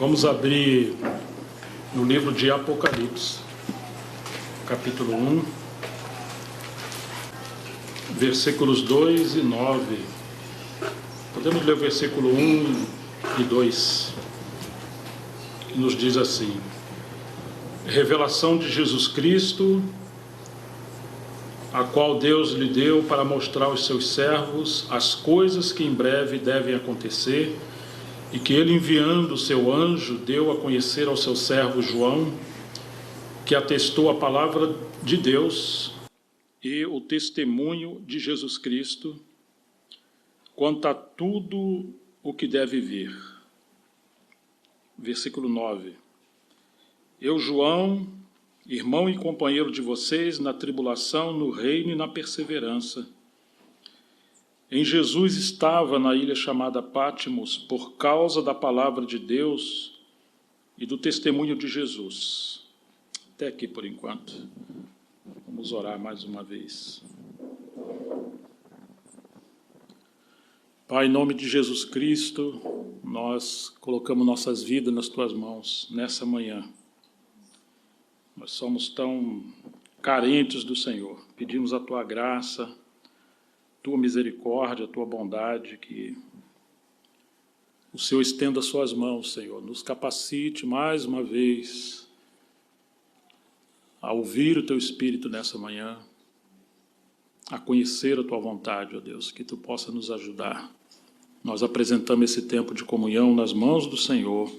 Vamos abrir no livro de Apocalipse, capítulo 1, versículos 2 e 9. Podemos ler o versículo 1 e 2, que nos diz assim: revelação de Jesus Cristo, a qual Deus lhe deu para mostrar aos seus servos as coisas que em breve devem acontecer, e que ele, enviando o seu anjo, deu a conhecer ao seu servo João, que atestou a palavra de Deus e o testemunho de Jesus Cristo quanto a tudo o que deve vir. Versículo 9. Eu, João, irmão e companheiro de vocês na tribulação, no reino e na perseverança. Em Jesus estava na ilha chamada Pátimos por causa da palavra de Deus e do testemunho de Jesus. Até aqui por enquanto. Vamos orar mais uma vez. Pai, em nome de Jesus Cristo, nós colocamos nossas vidas nas Tuas mãos nessa manhã. Nós somos tão carentes do Senhor. Pedimos a Tua graça, Tua misericórdia, Tua bondade, que o Senhor estenda as Suas mãos, Senhor. Nos capacite mais uma vez a ouvir o Teu Espírito nessa manhã, a conhecer a Tua vontade, ó Deus, que Tu possa nos ajudar. Nós apresentamos esse tempo de comunhão nas mãos do Senhor,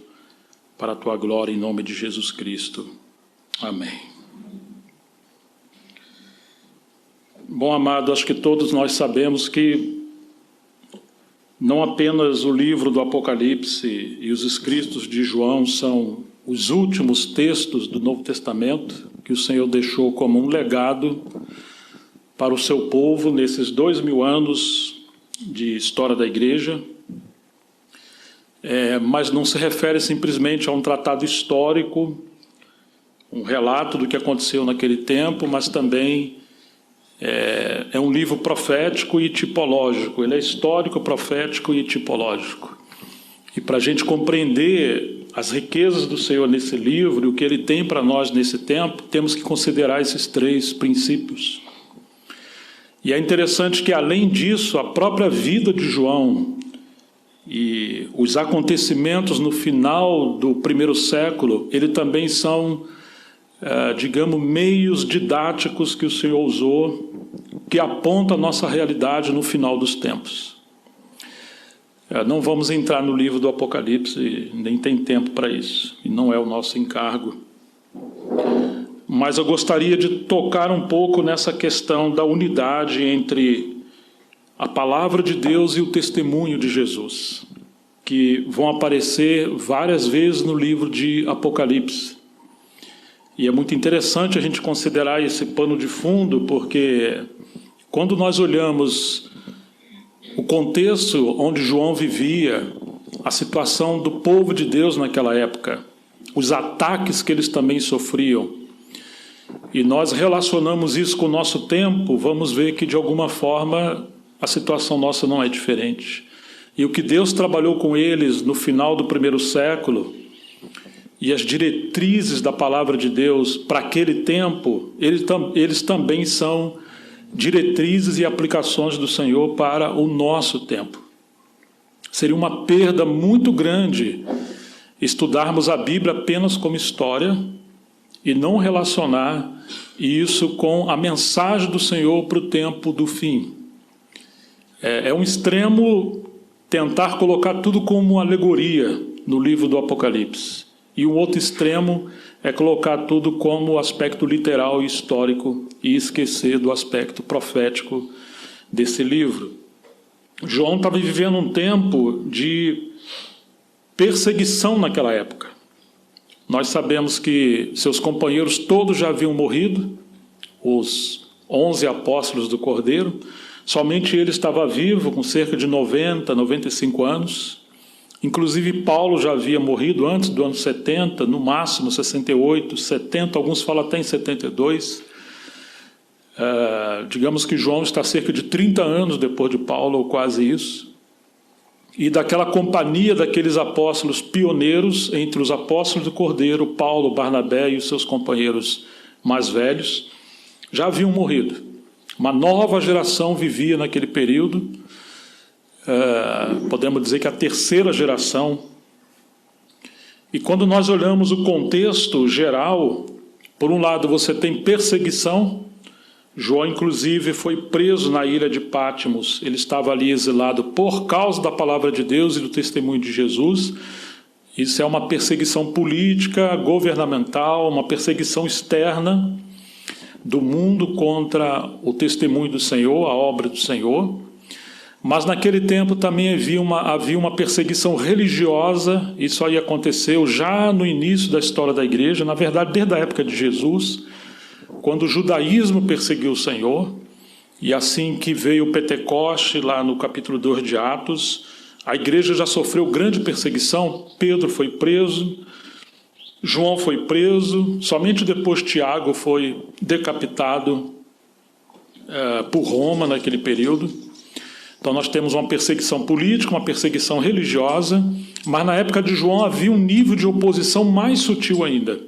para a Tua glória, em nome de Jesus Cristo. Amém. Bom, amado, acho que todos nós sabemos que não apenas o livro do Apocalipse e os escritos de João são os últimos textos do Novo Testamento que o Senhor deixou como um legado para o seu povo nesses 2000 anos de história da igreja, mas não se refere simplesmente a um tratado histórico, um relato do que aconteceu naquele tempo, mas também é um livro profético e tipológico. Ele é histórico, profético e tipológico. E para a gente compreender as riquezas do Senhor nesse livro e o que Ele tem para nós nesse tempo, temos que considerar esses três princípios. E é interessante que, além disso, a própria vida de João e os acontecimentos no final do primeiro século, ele também são, digamos, meios didáticos que o Senhor usou, que apontam a nossa realidade no final dos tempos. Não vamos entrar no livro do Apocalipse, nem tem tempo para isso, e não é o nosso encargo. Mas eu gostaria de tocar um pouco nessa questão da unidade entre a palavra de Deus e o testemunho de Jesus, que vão aparecer várias vezes no livro de Apocalipse. E é muito interessante a gente considerar esse pano de fundo, porque quando nós olhamos o contexto onde João vivia, a situação do povo de Deus naquela época, os ataques que eles também sofriam, e nós relacionamos isso com o nosso tempo, vamos ver que, de alguma forma, a situação nossa não é diferente. E o que Deus trabalhou com eles no final do primeiro século, e as diretrizes da palavra de Deus para aquele tempo, eles também são diretrizes e aplicações do Senhor para o nosso tempo. Seria uma perda muito grande estudarmos a Bíblia apenas como história e não relacionar isso com a mensagem do Senhor para o tempo do fim. É um extremo tentar colocar tudo como alegoria no livro do Apocalipse. E um outro extremo é colocar tudo como aspecto literal e histórico e esquecer do aspecto profético desse livro. João estava vivendo um tempo de perseguição naquela época. Nós sabemos que seus companheiros todos já haviam morrido, os 11 apóstolos do Cordeiro, somente ele estava vivo, com cerca de 90, 95 anos. Inclusive, Paulo já havia morrido antes do ano 70, no máximo 68, 70, alguns falam até em 72. Digamos que João está cerca de 30 anos depois de Paulo, ou quase isso. e daquela companhia daqueles apóstolos pioneiros entre os apóstolos do Cordeiro, Paulo, Barnabé e os seus companheiros mais velhos, já haviam morrido. Uma nova geração vivia naquele período, podemos dizer que a terceira geração. E quando nós olhamos o contexto geral, por um lado você tem perseguição. João, inclusive, foi preso na ilha de Patmos. Ele estava ali exilado por causa da palavra de Deus e do testemunho de Jesus. Isso é uma perseguição política, governamental, uma perseguição externa do mundo contra o testemunho do Senhor, a obra do Senhor. Mas naquele tempo também havia uma perseguição religiosa. Isso aí aconteceu já no início da história da igreja, na verdade desde a época de Jesus, quando o judaísmo perseguiu o Senhor, e assim que veio o Pentecoste, lá no capítulo 2 de Atos, a igreja já sofreu grande perseguição. Pedro foi preso, João foi preso, somente depois Tiago foi decapitado por Roma naquele período. Então nós temos uma perseguição política, uma perseguição religiosa, mas na época de João havia um nível de oposição mais sutil ainda,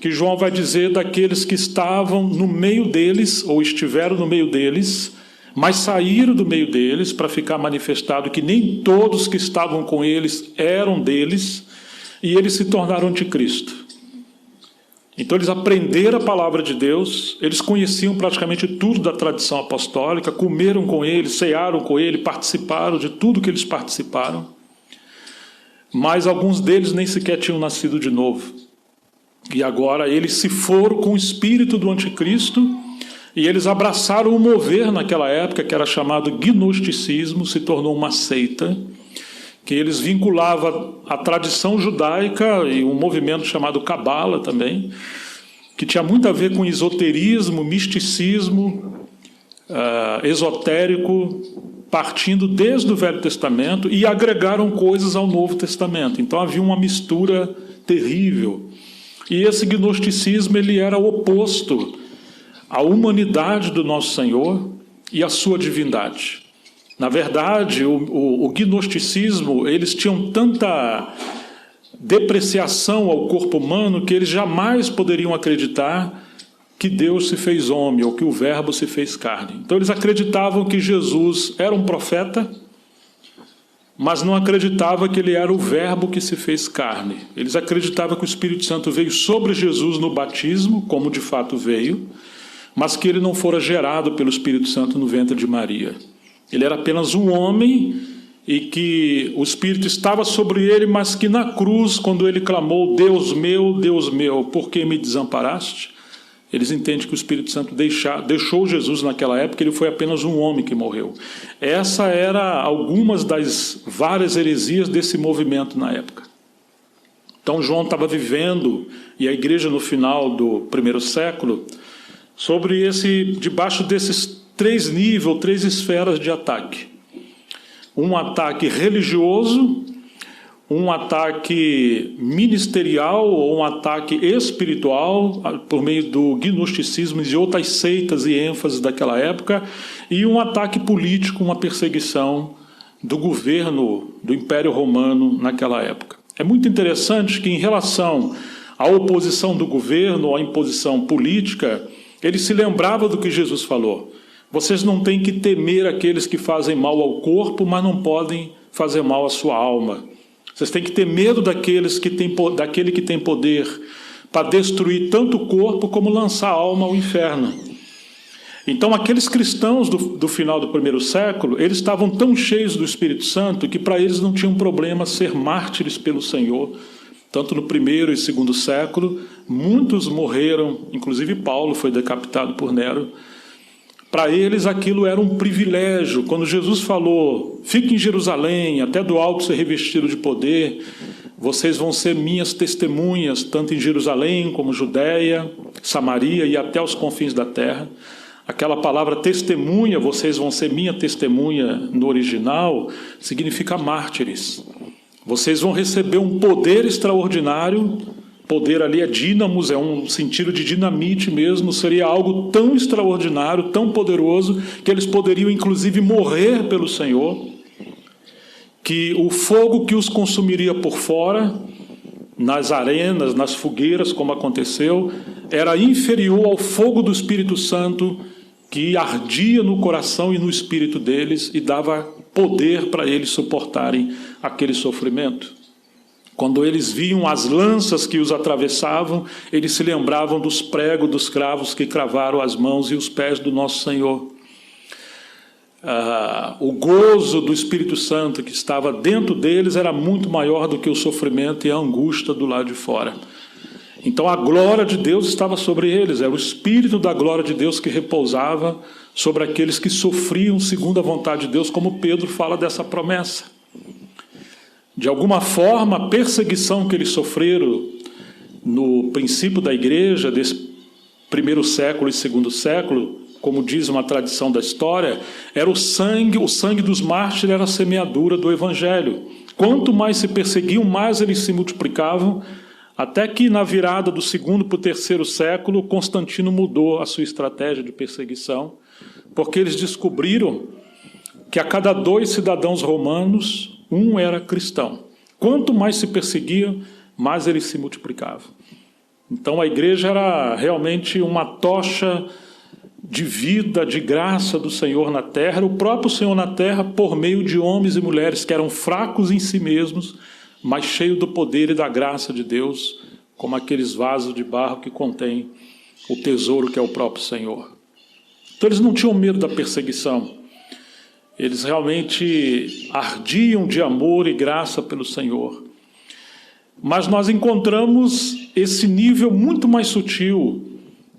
que João vai dizer daqueles que estavam no meio deles, ou estiveram no meio deles, mas saíram do meio deles, para ficar manifestado que nem todos que estavam com eles eram deles, e eles se tornaram anticristo. Então eles aprenderam a palavra de Deus, eles conheciam praticamente tudo da tradição apostólica, comeram com ele, cearam com ele, participaram de tudo que eles participaram, mas alguns deles nem sequer tinham nascido de novo. E agora eles se foram com o espírito do anticristo e eles abraçaram o mover naquela época, que era chamado gnosticismo, se tornou uma seita, que eles vinculavam a tradição judaica e um movimento chamado Cabala também, que tinha muito a ver com esoterismo, misticismo, esotérico, partindo desde o Velho Testamento, e agregaram coisas ao Novo Testamento. Então havia uma mistura terrível. E esse gnosticismo ele era oposto à humanidade do nosso Senhor e à sua divindade. Na verdade, o gnosticismo, eles tinham tanta depreciação ao corpo humano que eles jamais poderiam acreditar que Deus se fez homem ou que o Verbo se fez carne. Então eles acreditavam que Jesus era um profeta, mas não acreditava que ele era o Verbo que se fez carne. Eles acreditavam que o Espírito Santo veio sobre Jesus no batismo, como de fato veio, mas que ele não fora gerado pelo Espírito Santo no ventre de Maria. Ele era apenas um homem e que o Espírito estava sobre ele, mas que na cruz, quando ele clamou, Deus meu, por que me desamparaste? Eles entendem que o Espírito Santo deixou Jesus naquela época, ele foi apenas um homem que morreu. Essa era algumas das várias heresias desse movimento na época. Então João estava vivendo, e a igreja no final do primeiro século, debaixo desses três níveis, três esferas de ataque. Um ataque religioso, um ataque ministerial ou um ataque espiritual por meio do gnosticismo e outras seitas e ênfases daquela época, e um ataque político, uma perseguição do governo do Império Romano naquela época. É muito interessante que, em relação à oposição do governo, à imposição política, ele se lembrava do que Jesus falou. Vocês não têm que temer aqueles que fazem mal ao corpo, mas não podem fazer mal à sua alma. Vocês têm que ter medo daquele que tem poder para destruir tanto o corpo como lançar a alma ao inferno. Então, aqueles cristãos do final do primeiro século, eles estavam tão cheios do Espírito Santo que para eles não tinha um problema ser mártires pelo Senhor. Tanto no primeiro e segundo século, muitos morreram, inclusive Paulo foi decapitado por Nero. Para eles aquilo era um privilégio. Quando Jesus falou, fique em Jerusalém, até do alto ser revestido de poder, vocês vão ser minhas testemunhas, tanto em Jerusalém como Judeia, Samaria e até os confins da terra. Aquela palavra testemunha, vocês vão ser minha testemunha no original, significa mártires. Vocês vão receber um poder extraordinário. Poder ali é dínamos, é um sentido de dinamite mesmo, seria algo tão extraordinário, tão poderoso, que eles poderiam inclusive morrer pelo Senhor, que o fogo que os consumiria por fora, nas arenas, nas fogueiras, como aconteceu, era inferior ao fogo do Espírito Santo que ardia no coração e no espírito deles e dava poder para eles suportarem aquele sofrimento. Quando eles viam as lanças que os atravessavam, eles se lembravam dos pregos dos cravos que cravaram as mãos e os pés do nosso Senhor. O gozo do Espírito Santo que estava dentro deles era muito maior do que o sofrimento e a angústia do lado de fora. Então a glória de Deus estava sobre eles, era o Espírito da glória de Deus que repousava sobre aqueles que sofriam segundo a vontade de Deus, como Pedro fala dessa promessa. De alguma forma, a perseguição que eles sofreram no princípio da igreja, desse primeiro século e segundo século, como diz uma tradição da história, era o sangue dos mártires era a semeadura do Evangelho. Quanto mais se perseguiam, mais eles se multiplicavam, até que na virada do segundo para o terceiro século, Constantino mudou a sua estratégia de perseguição, porque eles descobriram que a cada 2 cidadãos romanos, um era cristão. Quanto mais se perseguia, mais eles se multiplicavam. Então a igreja era realmente uma tocha de vida, de graça do Senhor na terra, o próprio Senhor na terra por meio de homens e mulheres que eram fracos em si mesmos, mas cheios do poder e da graça de Deus, como aqueles vasos de barro que contêm o tesouro que é o próprio Senhor. Então eles não tinham medo da perseguição, eles realmente ardiam de amor e graça pelo Senhor. Mas nós encontramos esse nível muito mais sutil,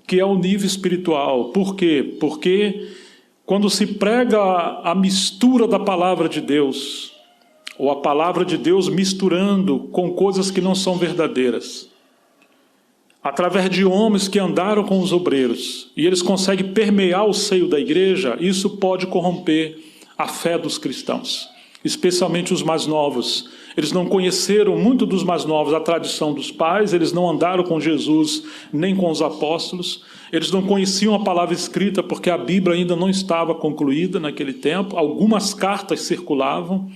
que é o nível espiritual. Por quê? Porque quando se prega a mistura da palavra de Deus, ou a palavra de Deus misturando com coisas que não são verdadeiras, através de homens que andaram com os obreiros, e eles conseguem permear o seio da igreja, isso pode corromper a fé dos cristãos, especialmente os mais novos. Eles não conheceram, muito dos mais novos, a tradição dos pais, eles não andaram com Jesus nem com os apóstolos, eles não conheciam a palavra escrita porque a Bíblia ainda não estava concluída naquele tempo, algumas cartas circulavam,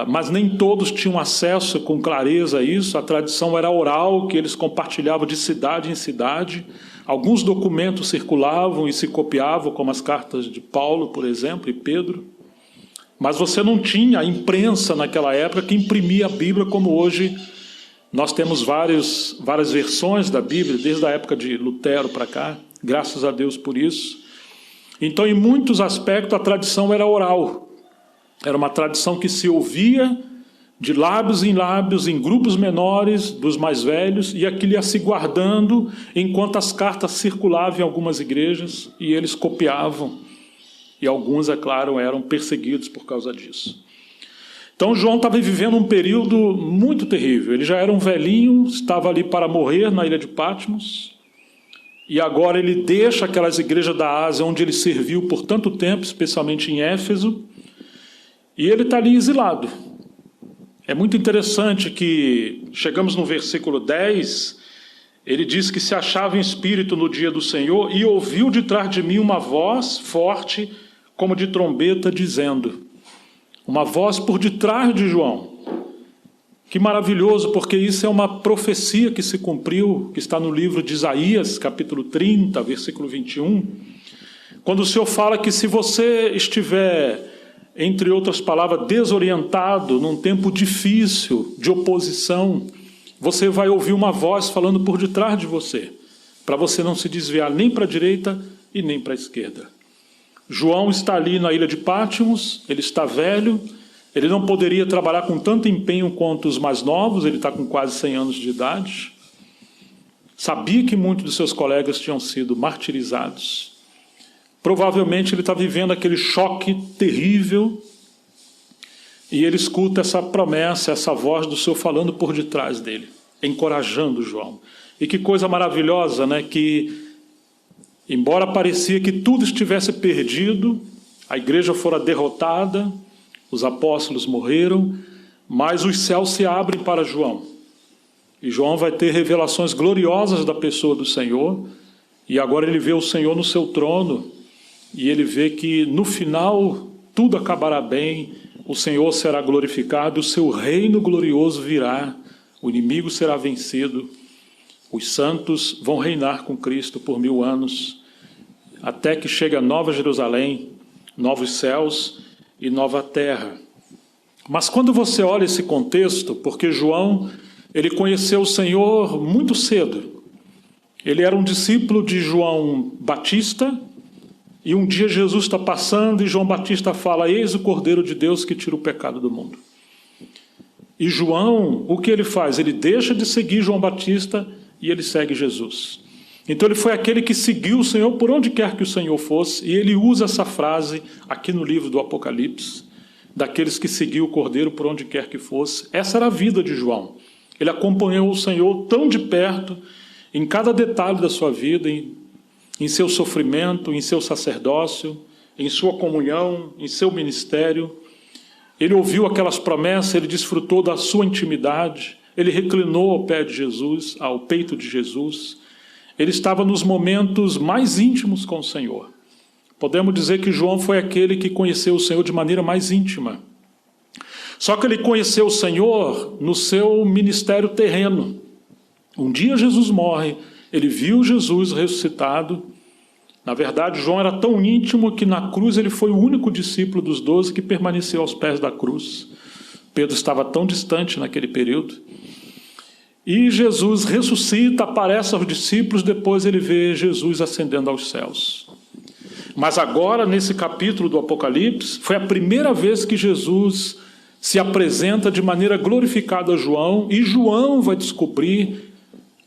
mas nem todos tinham acesso com clareza a isso, a tradição era oral, que eles compartilhavam de cidade em cidade, alguns documentos circulavam e se copiavam, como as cartas de Paulo, por exemplo, e Pedro. Mas você não tinha a imprensa naquela época que imprimia a Bíblia como hoje. Nós temos várias versões da Bíblia, desde a época de Lutero para cá, graças a Deus por isso. Então, em muitos aspectos, a tradição era oral. Era uma tradição que se ouvia de lábios em lábios, em grupos menores dos mais velhos, e aquilo ia se guardando enquanto as cartas circulavam em algumas igrejas e eles copiavam. E alguns, é claro, eram perseguidos por causa disso. Então João estava vivendo um período muito terrível. Ele já era um velhinho, estava ali para morrer na ilha de Patmos, e agora ele deixa aquelas igrejas da Ásia onde ele serviu por tanto tempo, especialmente em Éfeso, e ele está ali exilado. É muito interessante que chegamos no versículo 10, ele diz que se achava em espírito no dia do Senhor e ouviu de trás de mim uma voz forte como de trombeta dizendo, uma voz por detrás de João. Que maravilhoso, porque isso é uma profecia que se cumpriu, que está no livro de Isaías, capítulo 30, versículo 21, quando o Senhor fala que se você estiver, entre outras palavras, desorientado, num tempo difícil, de oposição, você vai ouvir uma voz falando por detrás de você, para você não se desviar nem para a direita e nem para a esquerda. João está ali na ilha de Patmos, ele está velho, ele não poderia trabalhar com tanto empenho quanto os mais novos, ele está com quase 100 anos de idade. Sabia que muitos dos seus colegas tinham sido martirizados. Provavelmente ele está vivendo aquele choque terrível e ele escuta essa promessa, essa voz do Senhor falando por detrás dele, encorajando João. E que coisa maravilhosa, né? Que, embora parecia que tudo estivesse perdido, a igreja fora derrotada, os apóstolos morreram, mas os céus se abrem para João. E João vai ter revelações gloriosas da pessoa do Senhor, e agora ele vê o Senhor no seu trono, e ele vê que no final tudo acabará bem, o Senhor será glorificado, o seu reino glorioso virá, o inimigo será vencido, os santos vão reinar com Cristo por 1000 anos, até que chegue a Nova Jerusalém, novos céus e nova terra. Mas quando você olha esse contexto, porque João, ele conheceu o Senhor muito cedo, ele era um discípulo de João Batista, e um dia Jesus está passando e João Batista fala: eis o Cordeiro de Deus que tira o pecado do mundo. E João, o que ele faz? Ele deixa de seguir João Batista e ele segue Jesus. Então ele foi aquele que seguiu o Senhor por onde quer que o Senhor fosse, e ele usa essa frase aqui no livro do Apocalipse, daqueles que seguiu o Cordeiro por onde quer que fosse. Essa era a vida de João. Ele acompanhou o Senhor tão de perto, em cada detalhe da sua vida, em seu sofrimento, em seu sacerdócio, em sua comunhão, em seu ministério. Ele ouviu aquelas promessas, ele desfrutou da sua intimidade, ele reclinou ao pé de Jesus, ao peito de Jesus. Ele estava nos momentos mais íntimos com o Senhor. Podemos dizer que João foi aquele que conheceu o Senhor de maneira mais íntima. Só que ele conheceu o Senhor no seu ministério terreno. Um dia Jesus morre, ele viu Jesus ressuscitado. Na verdade, João era tão íntimo que na cruz ele foi o único discípulo dos 12 que permaneceu aos pés da cruz. Pedro estava tão distante naquele período. E Jesus ressuscita, aparece aos discípulos, depois ele vê Jesus ascendendo aos céus. Mas agora, nesse capítulo do Apocalipse, foi a primeira vez que Jesus se apresenta de maneira glorificada a João, e João vai descobrir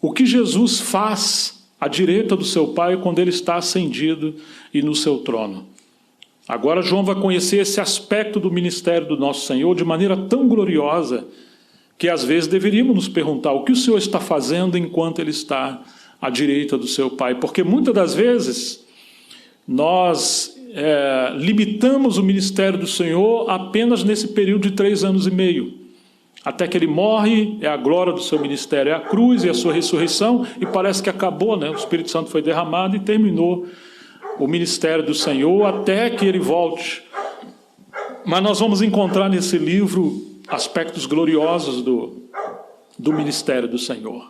o que Jesus faz à direita do seu Pai quando ele está ascendido e no seu trono. Agora João vai conhecer esse aspecto do ministério do nosso Senhor de maneira tão gloriosa que às vezes deveríamos nos perguntar o que o Senhor está fazendo enquanto ele está à direita do seu Pai, porque muitas das vezes nós limitamos o ministério do Senhor apenas nesse período de 3 anos e meio, até que ele morre, é a glória do seu ministério, é a cruz e a sua ressurreição, e parece que acabou, né? O Espírito Santo foi derramado e terminou o ministério do Senhor até que ele volte. Mas nós vamos encontrar nesse livro aspectos gloriosos do ministério do Senhor.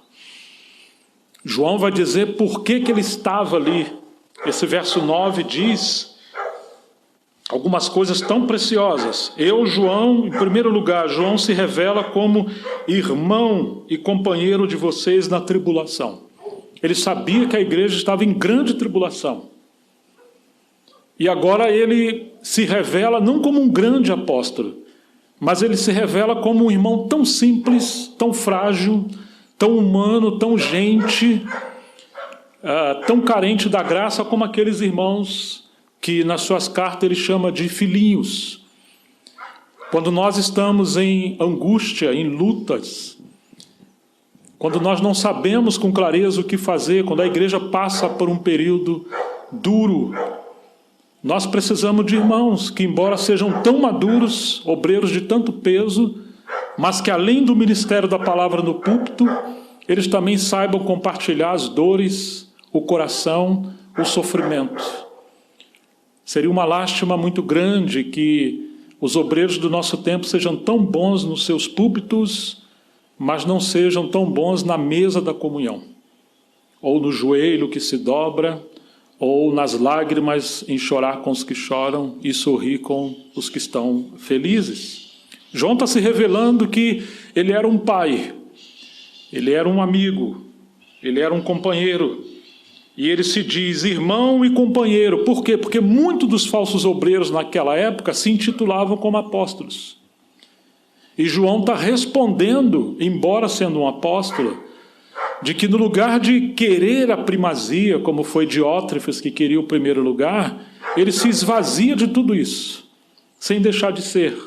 João vai dizer por que ele estava ali. Esse verso 9 diz algumas coisas tão preciosas. Eu, João, em primeiro lugar, João se revela como irmão e companheiro de vocês na tribulação. Ele sabia que a igreja estava em grande tribulação. E agora ele se revela não como um grande apóstolo, mas ele se revela como um irmão tão simples, tão frágil, tão humano, tão gente, tão carente da graça como aqueles irmãos que nas suas cartas ele chama de filhinhos. Quando nós estamos em angústia, em lutas, quando nós não sabemos com clareza o que fazer, quando a igreja passa por um período duro, nós precisamos de irmãos que, embora sejam tão maduros, obreiros de tanto peso, mas que além do ministério da palavra no púlpito, eles também saibam compartilhar as dores, o coração, o sofrimento. Seria uma lástima muito grande que os obreiros do nosso tempo sejam tão bons nos seus púlpitos, mas não sejam tão bons na mesa da comunhão, ou no joelho que se dobra, ou nas lágrimas em chorar com os que choram e sorrir com os que estão felizes. João está se revelando que ele era um pai, ele era um amigo, ele era um companheiro. E ele se diz irmão e companheiro. Por quê? Porque muitos dos falsos obreiros naquela época se intitulavam como apóstolos. E João está respondendo, embora sendo um apóstolo, de que no lugar de querer a primazia, como foi Diótrefes que queria o primeiro lugar, ele se esvazia de tudo isso, sem deixar de ser.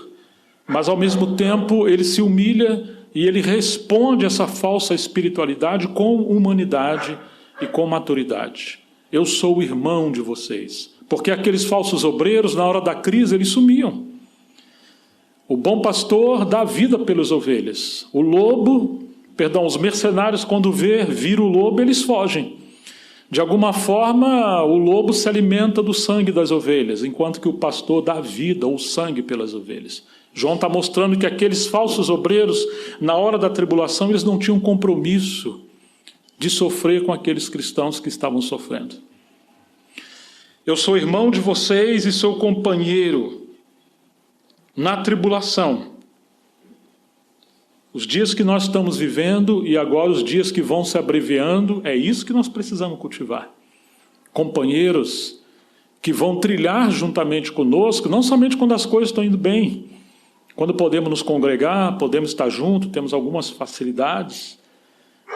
Mas ao mesmo tempo ele se humilha e ele responde essa falsa espiritualidade com humanidade e com maturidade. Eu sou o irmão de vocês. Porque aqueles falsos obreiros, na hora da crise, eles sumiam. O bom pastor dá vida pelas ovelhas. Os mercenários, quando viram o lobo, eles fogem. De alguma forma, o lobo se alimenta do sangue das ovelhas, enquanto que o pastor dá vida ou sangue pelas ovelhas. João está mostrando que aqueles falsos obreiros, na hora da tribulação, eles não tinham compromisso de sofrer com aqueles cristãos que estavam sofrendo. Eu sou irmão de vocês e sou companheiro na tribulação. Os dias que nós estamos vivendo e agora os dias que vão se abreviando, é isso que nós precisamos cultivar. Companheiros que vão trilhar juntamente conosco, não somente quando as coisas estão indo bem, quando podemos nos congregar, podemos estar juntos, temos algumas facilidades,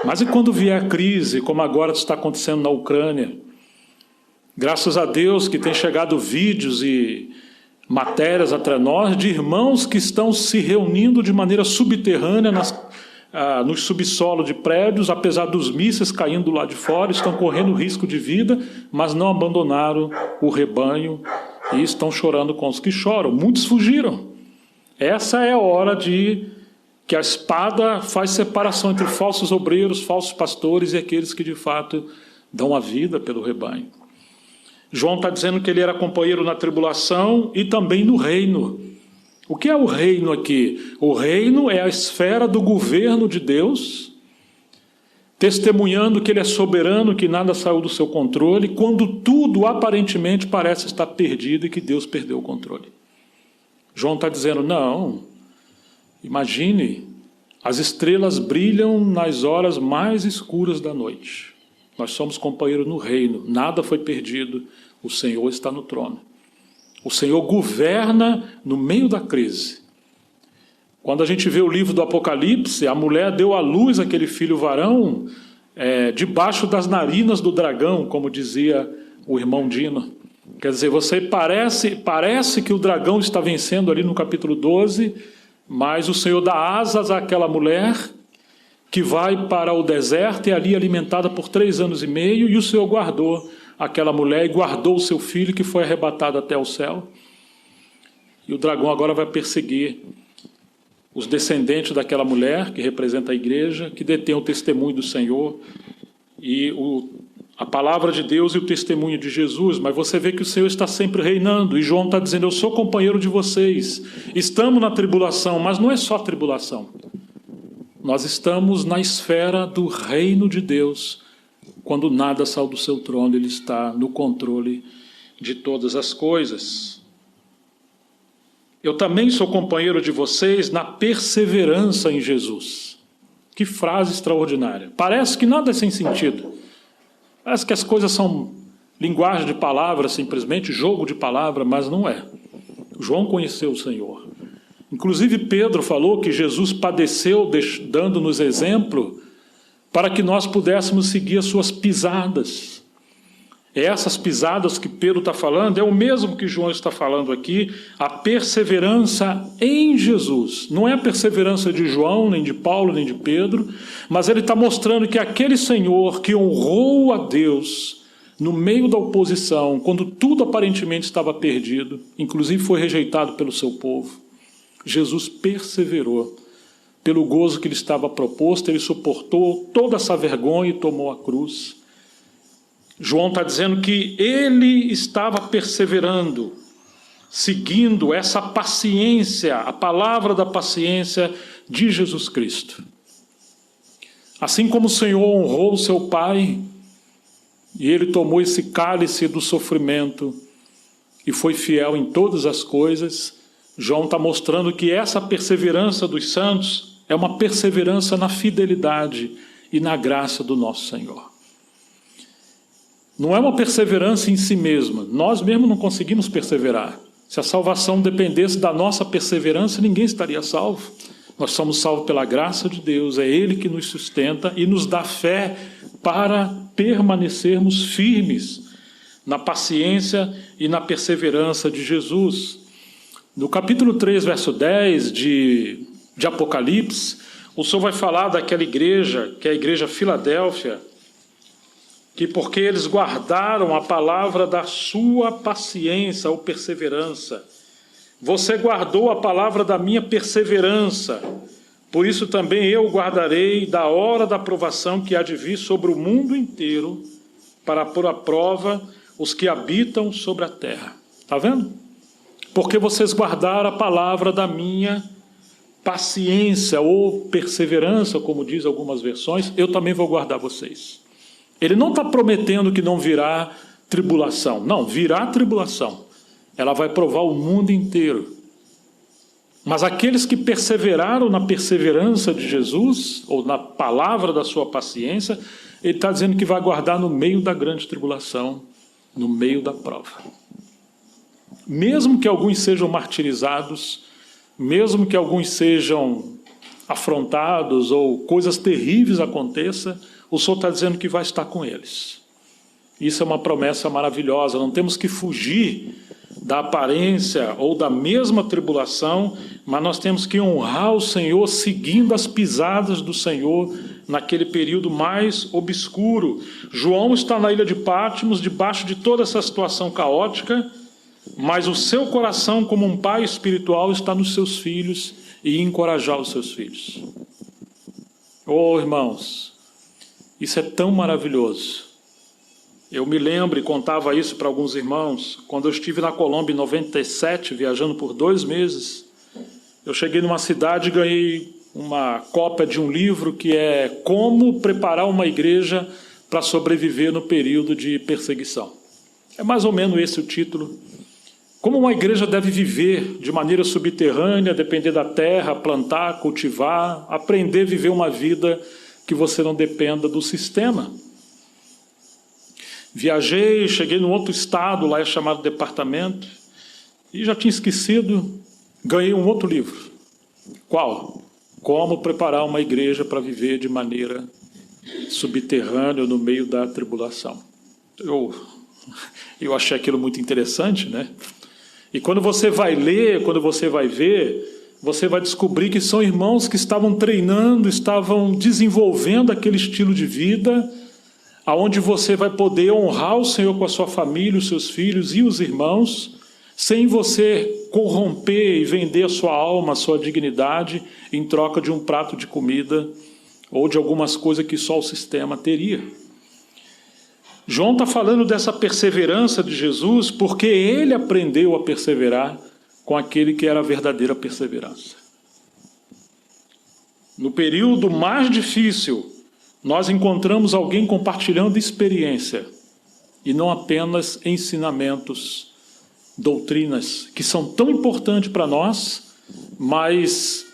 mas e quando vier a crise, como agora está acontecendo na Ucrânia? Graças a Deus que tem chegado vídeos e matérias até nós de irmãos que estão se reunindo de maneira subterrânea no subsolo de prédios, apesar dos mísseis caindo lá de fora, estão correndo risco de vida, mas não abandonaram o rebanho e estão chorando com os que choram. Muitos fugiram. Essa é a hora que a espada faz separação entre falsos obreiros, falsos pastores e aqueles que de fato dão a vida pelo rebanho. João está dizendo que ele era companheiro na tribulação e também no reino. O que é o reino aqui? O reino é a esfera do governo de Deus, testemunhando que ele é soberano, que nada saiu do seu controle, quando tudo aparentemente parece estar perdido e que Deus perdeu o controle. João está dizendo, não, imagine, as estrelas brilham nas horas mais escuras da noite. Nós somos companheiros no reino, nada foi perdido, o Senhor está no trono. O Senhor governa no meio da crise. Quando a gente vê o livro do Apocalipse, a mulher deu à luz aquele filho varão debaixo das narinas do dragão, como dizia o irmão Dino. Quer dizer, parece que o dragão está vencendo ali no capítulo 12, mas o Senhor dá asas àquela mulher que vai para o deserto e é ali alimentada por 3 anos e meio, e o Senhor guardou aquela mulher e guardou o seu filho que foi arrebatado até o céu. E o dragão agora vai perseguir os descendentes daquela mulher, que representa a igreja, que detém o testemunho do Senhor e a palavra de Deus e o testemunho de Jesus. Mas você vê que o Senhor está sempre reinando, e João está dizendo, eu sou companheiro de vocês, estamos na tribulação, mas não é só tribulação. Nós estamos na esfera do reino de Deus. Quando nada sai do seu trono, ele está no controle de todas as coisas. Eu também sou companheiro de vocês na perseverança em Jesus. Que frase extraordinária. Parece que nada é sem sentido. Parece que as coisas são linguagem de palavra, simplesmente jogo de palavra, mas não é. João conheceu o Senhor. Inclusive Pedro falou que Jesus padeceu dando-nos exemplo para que nós pudéssemos seguir as suas pisadas. Essas pisadas que Pedro está falando é o mesmo que João está falando aqui, a perseverança em Jesus. Não é a perseverança de João, nem de Paulo, nem de Pedro, mas ele está mostrando que aquele Senhor que honrou a Deus no meio da oposição, quando tudo aparentemente estava perdido, inclusive foi rejeitado pelo seu povo, Jesus perseverou. Pelo gozo que lhe estava proposto, ele suportou toda essa vergonha e tomou a cruz. João está dizendo que ele estava perseverando, seguindo essa paciência, a palavra da paciência de Jesus Cristo. Assim como o Senhor honrou o seu Pai, e ele tomou esse cálice do sofrimento e foi fiel em todas as coisas, João está mostrando que essa perseverança dos santos é uma perseverança na fidelidade e na graça do nosso Senhor. Não é uma perseverança em si mesma. Nós mesmos não conseguimos perseverar. Se a salvação dependesse da nossa perseverança, ninguém estaria salvo. Nós somos salvos pela graça de Deus, é Ele que nos sustenta e nos dá fé para permanecermos firmes na paciência e na perseverança de Jesus. No capítulo 3, verso 10 de Apocalipse, o Senhor vai falar daquela igreja, que é a igreja Filadélfia, que porque eles guardaram a palavra da sua paciência ou perseverança, você guardou a palavra da minha perseverança, por isso também eu guardarei da hora da provação que há de vir sobre o mundo inteiro, para pôr à prova os que habitam sobre a terra. Está vendo? porque vocês guardaram a palavra da minha paciência ou perseverança, como diz algumas versões, eu também vou guardar vocês. Ele não está prometendo que não virá tribulação. Não, virá tribulação. Ela vai provar o mundo inteiro. Mas aqueles que perseveraram na perseverança de Jesus, ou na palavra da sua paciência, ele está dizendo que vai guardar no meio da grande tribulação, no meio da prova. Mesmo que alguns sejam martirizados, mesmo que alguns sejam afrontados ou coisas terríveis aconteçam, o Senhor está dizendo que vai estar com eles. Isso é uma promessa maravilhosa. Não temos que fugir da aparência ou da mesma tribulação, mas nós temos que honrar o Senhor seguindo as pisadas do Senhor naquele período mais obscuro. João está na ilha de Patmos, debaixo de toda essa situação caótica, mas o seu coração, como um pai espiritual, está nos seus filhos e encorajar os seus filhos. Oh, irmãos, isso é tão maravilhoso. Eu me lembro e contava isso para alguns irmãos, quando eu estive na Colômbia em 97, viajando por 2 meses, eu cheguei numa cidade e ganhei uma cópia de um livro que é Como Preparar uma Igreja para Sobreviver no Período de Perseguição. É mais ou menos esse o título. Como uma igreja deve viver de maneira subterrânea, depender da terra, plantar, cultivar, aprender a viver uma vida que você não dependa do sistema. Viajei, cheguei num outro estado, lá é chamado departamento, e já tinha esquecido, ganhei um outro livro. Qual? Como preparar uma igreja para viver de maneira subterrânea no meio da tribulação. Eu achei aquilo muito interessante, né? E quando você vai ler, quando você vai ver, você vai descobrir que são irmãos que estavam treinando, estavam desenvolvendo aquele estilo de vida, aonde você vai poder honrar o Senhor com a sua família, os seus filhos e os irmãos, sem você corromper e vender a sua alma, a sua dignidade, em troca de um prato de comida ou de algumas coisas que só o sistema teria. João está falando dessa perseverança de Jesus porque ele aprendeu a perseverar com aquele que era a verdadeira perseverança. No período mais difícil, nós encontramos alguém compartilhando experiência e não apenas ensinamentos, doutrinas, que são tão importantes para nós, mas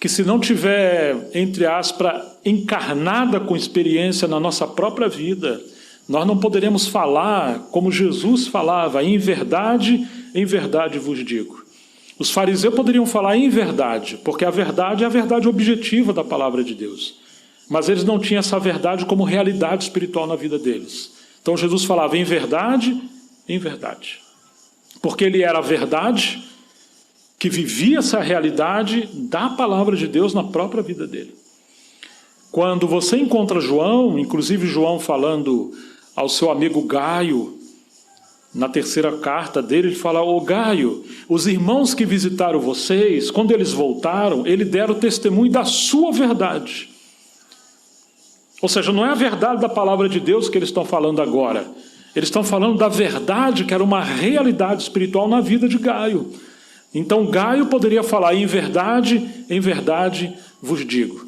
que se não tiver, entre aspas, encarnada com experiência na nossa própria vida, nós não poderemos falar como Jesus falava, em verdade vos digo. Os fariseus poderiam falar em verdade, porque a verdade é a verdade objetiva da palavra de Deus. Mas eles não tinham essa verdade como realidade espiritual na vida deles. Então Jesus falava em verdade, porque ele era a verdade que vivia essa realidade da palavra de Deus na própria vida dele. Quando você encontra João, inclusive João falando ao seu amigo Gaio, na 3ª carta dele, ele fala: ô Gaio, os irmãos que visitaram vocês, quando eles voltaram, eles deram testemunho da sua verdade. Ou seja, não é a verdade da palavra de Deus que eles estão falando agora. Eles estão falando da verdade que era uma realidade espiritual na vida de Gaio. Então Gaio poderia falar em verdade vos digo.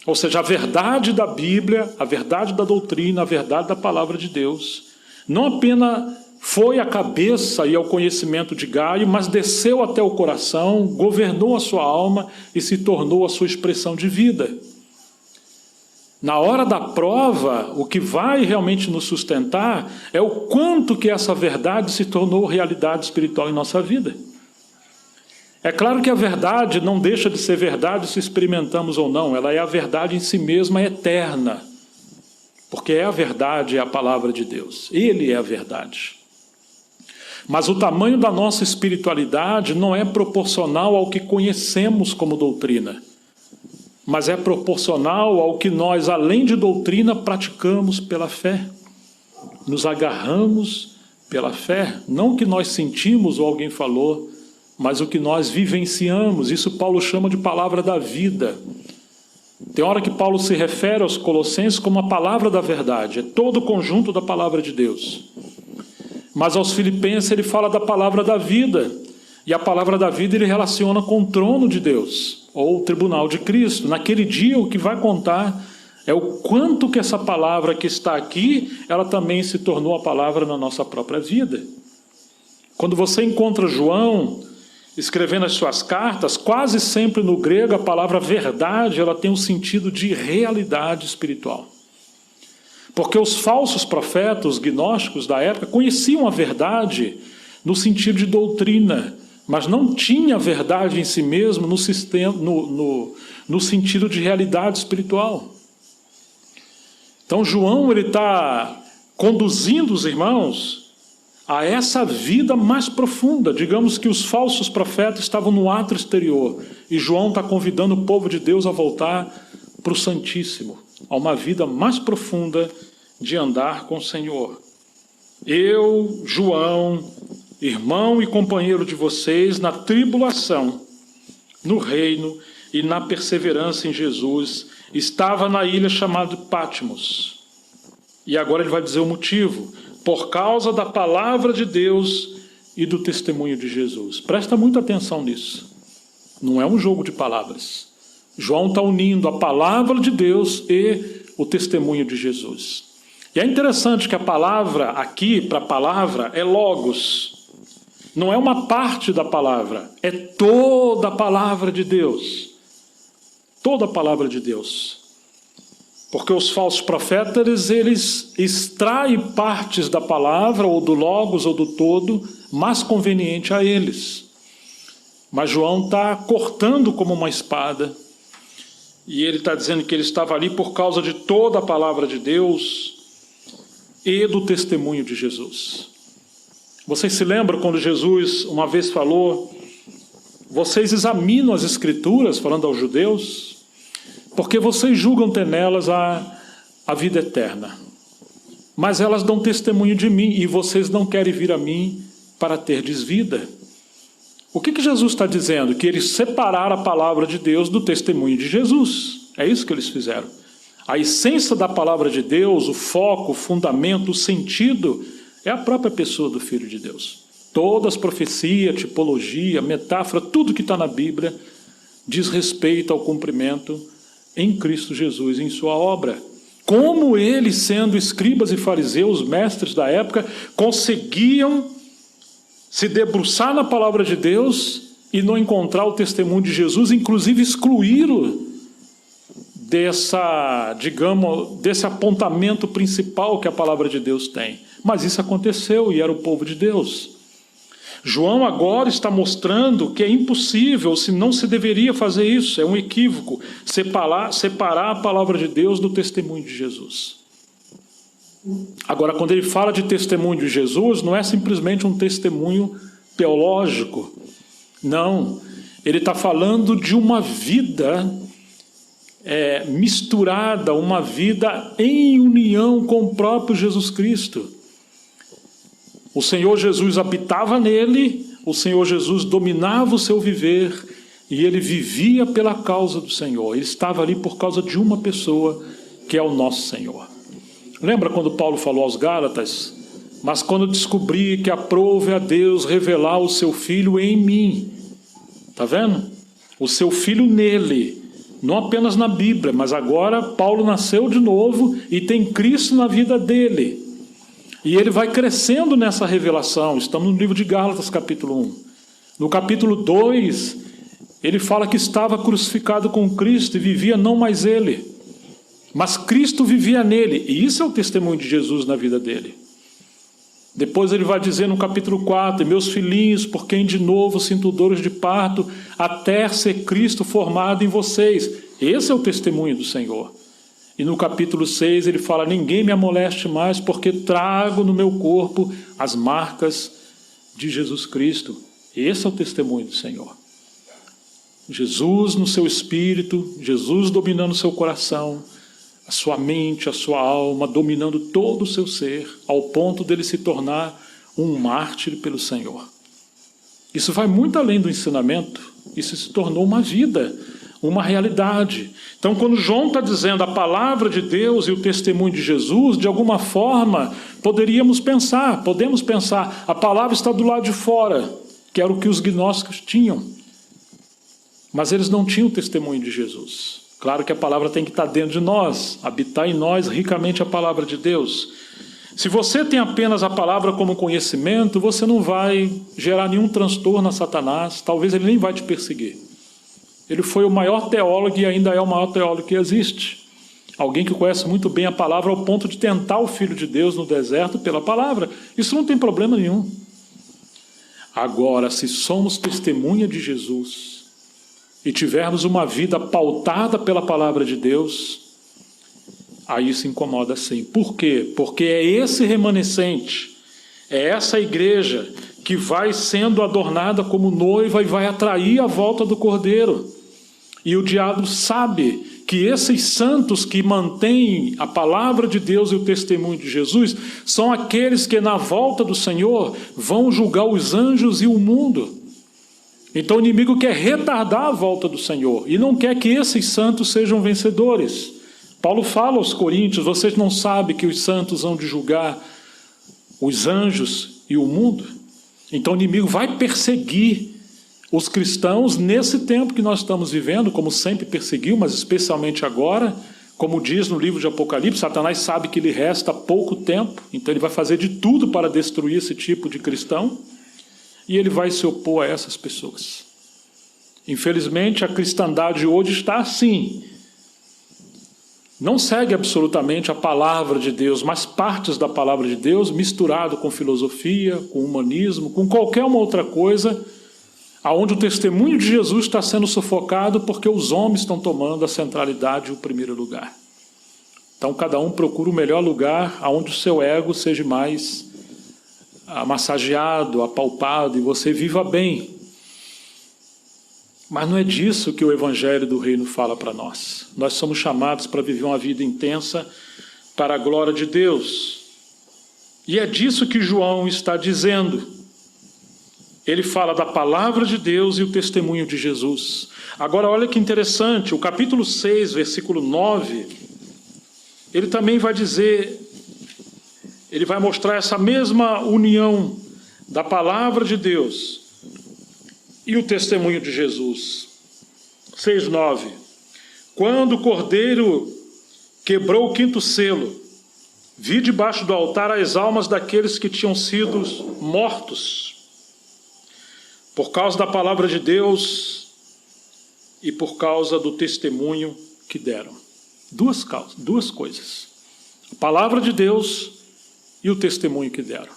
Ou seja, a verdade da Bíblia, a verdade da doutrina, a verdade da palavra de Deus, não apenas foi à cabeça e ao conhecimento de Gaio, mas desceu até o coração, governou a sua alma e se tornou a sua expressão de vida. Na hora da prova, o que vai realmente nos sustentar é o quanto que essa verdade se tornou realidade espiritual em nossa vida. É claro que a verdade não deixa de ser verdade se experimentamos ou não, ela é a verdade em si mesma eterna, porque é a verdade, é a palavra de Deus, Ele é a verdade. Mas o tamanho da nossa espiritualidade não é proporcional ao que conhecemos como doutrina, mas é proporcional ao que nós, além de doutrina, praticamos pela fé. Nos agarramos pela fé, não o que nós sentimos ou alguém falou, mas o que nós vivenciamos. Isso Paulo chama de palavra da vida. Tem hora que Paulo se refere aos Colossenses como a palavra da verdade, é todo o conjunto da palavra de Deus. Mas aos Filipenses ele fala da palavra da vida. E a palavra da vida ele relaciona com o trono de Deus, ou o tribunal de Cristo. Naquele dia o que vai contar é o quanto que essa palavra que está aqui, ela também se tornou a palavra na nossa própria vida. Quando você encontra João escrevendo as suas cartas, quase sempre no grego a palavra verdade, ela tem um sentido de realidade espiritual. Porque os falsos profetas, os gnósticos da época, conheciam a verdade no sentido de doutrina, mas não tinha a verdade em si mesmo no sentido de realidade espiritual. Então João ele está conduzindo os irmãos a essa vida mais profunda. Digamos que os falsos profetas estavam no átrio exterior e João está convidando o povo de Deus a voltar para o Santíssimo, a uma vida mais profunda de andar com o Senhor. Eu, João, irmão e companheiro de vocês, na tribulação, no reino e na perseverança em Jesus, estava na ilha chamada Patmos. E agora ele vai dizer o motivo: por causa da palavra de Deus e do testemunho de Jesus. Presta muita atenção nisso. Não é um jogo de palavras. João está unindo a palavra de Deus e o testemunho de Jesus. E é interessante que a palavra aqui, para palavra, é logos. Não é uma parte da palavra, é toda a palavra de Deus. Toda a palavra de Deus. Porque os falsos profetas, eles extraem partes da palavra, ou do logos, ou do todo, mais conveniente a eles. Mas João está cortando como uma espada. E ele está dizendo que ele estava ali por causa de toda a palavra de Deus e do testemunho de Jesus. Vocês se lembram quando Jesus uma vez falou: vocês examinam as Escrituras, falando aos judeus, porque vocês julgam ter nelas a vida eterna. Mas elas dão testemunho de mim, e vocês não querem vir a mim para terdes vida. O que Jesus está dizendo? Que eles separaram a palavra de Deus do testemunho de Jesus. É isso que eles fizeram. A essência da palavra de Deus, o foco, o fundamento, o sentido, é a própria pessoa do Filho de Deus. Todas as profecias, tipologia, metáfora, tudo que está na Bíblia diz respeito ao cumprimento em Cristo Jesus, em sua obra. Como eles, sendo escribas e fariseus, mestres da época, conseguiam se debruçar na palavra de Deus e não encontrar o testemunho de Jesus, inclusive excluí-lo desse apontamento principal que a palavra de Deus tem. Mas isso aconteceu e era o povo de Deus. João agora está mostrando que é impossível, se não se deveria fazer isso, é um equívoco, separar a palavra de Deus do testemunho de Jesus. Agora, quando ele fala de testemunho de Jesus, não é simplesmente um testemunho teológico. Não, ele está falando de uma vida misturada, uma vida em união com o próprio Jesus Cristo. O Senhor Jesus habitava nele, o Senhor Jesus dominava o seu viver e ele vivia pela causa do Senhor. Ele estava ali por causa de uma pessoa, que é o nosso Senhor. Lembra quando Paulo falou aos Gálatas? Mas quando descobri que aprove a Deus revelar o seu Filho em mim. Está vendo? O seu Filho nele. Não apenas na Bíblia, mas agora Paulo nasceu de novo e tem Cristo na vida dele. E ele vai crescendo nessa revelação. Estamos no livro de Gálatas, capítulo 1. No capítulo 2, ele fala que estava crucificado com Cristo e vivia não mais ele, mas Cristo vivia nele. E isso é o testemunho de Jesus na vida dele. Depois ele vai dizer no capítulo 4, meus filhinhos, por quem de novo sinto dores de parto, até ser Cristo formado em vocês. Esse é o testemunho do Senhor. E no capítulo 6 ele fala, ninguém me amoleste mais, porque trago no meu corpo as marcas de Jesus Cristo. Esse é o testemunho do Senhor. Jesus no seu espírito, Jesus dominando o seu coração, a sua mente, a sua alma, dominando todo o seu ser, ao ponto dele se tornar um mártir pelo Senhor. Isso vai muito além do ensinamento, isso se tornou uma vida, uma realidade. Então, quando João está dizendo a palavra de Deus e o testemunho de Jesus, de alguma forma, podemos pensar, a palavra está do lado de fora, que era o que os gnósticos tinham. Mas eles não tinham o testemunho de Jesus. Claro que a palavra tem que estar dentro de nós, habitar em nós ricamente a palavra de Deus. Se você tem apenas a palavra como conhecimento, você não vai gerar nenhum transtorno a Satanás, talvez ele nem vai te perseguir. Ele foi o maior teólogo e ainda é o maior teólogo que existe. Alguém que conhece muito bem a palavra ao ponto de tentar o Filho de Deus no deserto pela palavra. Isso não tem problema nenhum. Agora, se somos testemunha de Jesus e tivermos uma vida pautada pela palavra de Deus, aí isso incomoda sim. Por quê? Porque é esse remanescente, é essa igreja que vai sendo adornada como noiva e vai atrair a volta do Cordeiro. E o diabo sabe que esses santos que mantêm a palavra de Deus e o testemunho de Jesus são aqueles que na volta do Senhor vão julgar os anjos e o mundo. Então o inimigo quer retardar a volta do Senhor e não quer que esses santos sejam vencedores. Paulo fala aos Coríntios: vocês não sabem que os santos hão de julgar os anjos e o mundo? Então o inimigo vai perseguir os cristãos nesse tempo que nós estamos vivendo, como sempre perseguiu, mas especialmente agora. Como diz no livro de Apocalipse, Satanás sabe que lhe resta pouco tempo, então ele vai fazer de tudo para destruir esse tipo de cristão, e ele vai se opor a essas pessoas. Infelizmente, a cristandade hoje está assim. Não segue absolutamente a palavra de Deus, mas partes da palavra de Deus, misturado com filosofia, com humanismo, com qualquer uma outra coisa, aonde o testemunho de Jesus está sendo sufocado porque os homens estão tomando a centralidade e o primeiro lugar. Então cada um procura o melhor lugar aonde o seu ego seja mais massageado, apalpado e você viva bem. Mas não é disso que o Evangelho do Reino fala para nós. Nós somos chamados para viver uma vida intensa para a glória de Deus. E é disso que João está dizendo. Ele fala da palavra de Deus e o testemunho de Jesus. Agora olha que interessante, o capítulo 6, versículo 9, ele também vai dizer, ele vai mostrar essa mesma união da palavra de Deus e o testemunho de Jesus. 6:9. Quando o Cordeiro quebrou o quinto selo, vi debaixo do altar as almas daqueles que tinham sido mortos por causa da palavra de Deus e por causa do testemunho que deram. Duas coisas. A palavra de Deus e o testemunho que deram.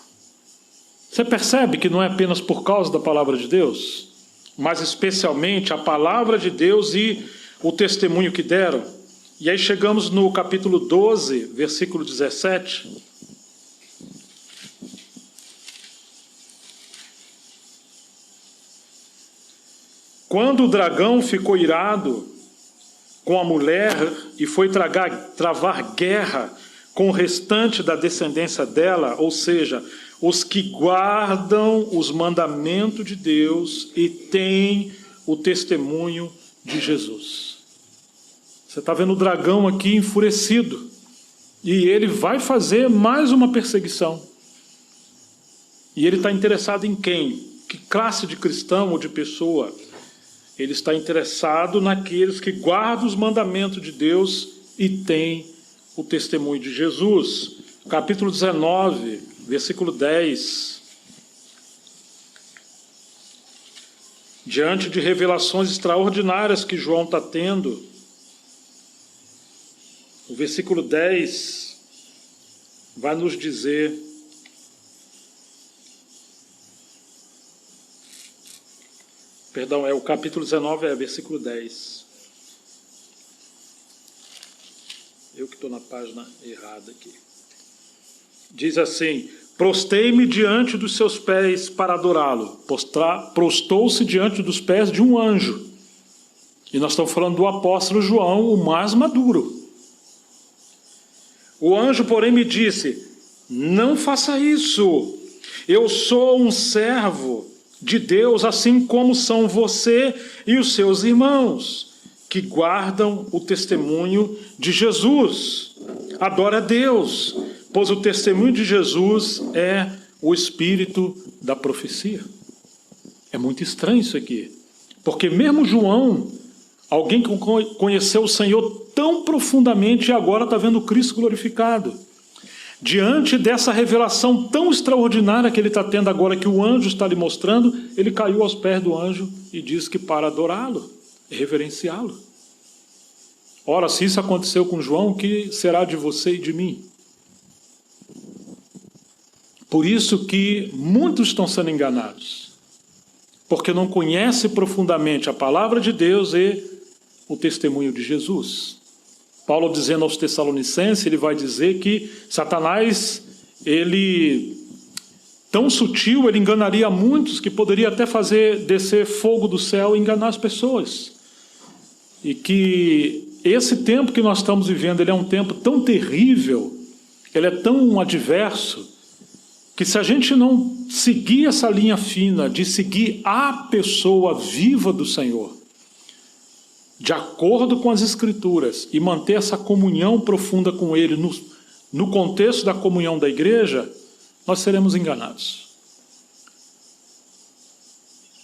Você percebe que não é apenas por causa da palavra de Deus, mas especialmente a palavra de Deus e o testemunho que deram. E aí chegamos no capítulo 12, versículo 17. Quando o dragão ficou irado com a mulher e foi travar guerra com o restante da descendência dela, ou seja, os que guardam os mandamentos de Deus e têm o testemunho de Jesus. Você está vendo o dragão aqui enfurecido, e ele vai fazer mais uma perseguição. E ele está interessado em quem? Que classe de cristão ou de pessoa? Ele está interessado naqueles que guardam os mandamentos de Deus e têm o testemunho de Jesus. Capítulo 19, versículo 10. Diante de revelações extraordinárias que João está tendo, o versículo 10 vai nos dizer... Perdão, o capítulo 19, versículo 10. Eu que estou na página errada aqui. Diz assim: prostei-me diante dos seus pés para adorá-lo. Prostou-se diante dos pés de um anjo. E nós estamos falando do apóstolo João, o mais maduro. O anjo, porém, me disse: não faça isso. Eu sou um servo de Deus, assim como são você e os seus irmãos, que guardam o testemunho de Jesus. Adora a Deus, pois o testemunho de Jesus é o espírito da profecia. É É muito estranho isso aqui. Porque mesmo João, alguém que conheceu o Senhor tão profundamente e agora está vendo Cristo glorificado. Diante dessa revelação tão extraordinária que ele está tendo agora, que o anjo está lhe mostrando, ele caiu aos pés do anjo e diz que para adorá-lo, reverenciá-lo. Ora, se isso aconteceu com João, o que será de você e de mim? Por isso que muitos estão sendo enganados, porque não conhecem profundamente a palavra de Deus e o testemunho de Jesus. Paulo, dizendo aos Tessalonicenses, ele vai dizer que Satanás, ele, tão sutil, ele enganaria muitos, que poderia até fazer descer fogo do céu e enganar as pessoas. E que esse tempo que nós estamos vivendo, ele é um tempo tão terrível, ele é tão adverso, que se a gente não seguir essa linha fina de seguir a pessoa viva do Senhor, de acordo com as Escrituras, e manter essa comunhão profunda com Ele no contexto da comunhão da igreja, nós seremos enganados.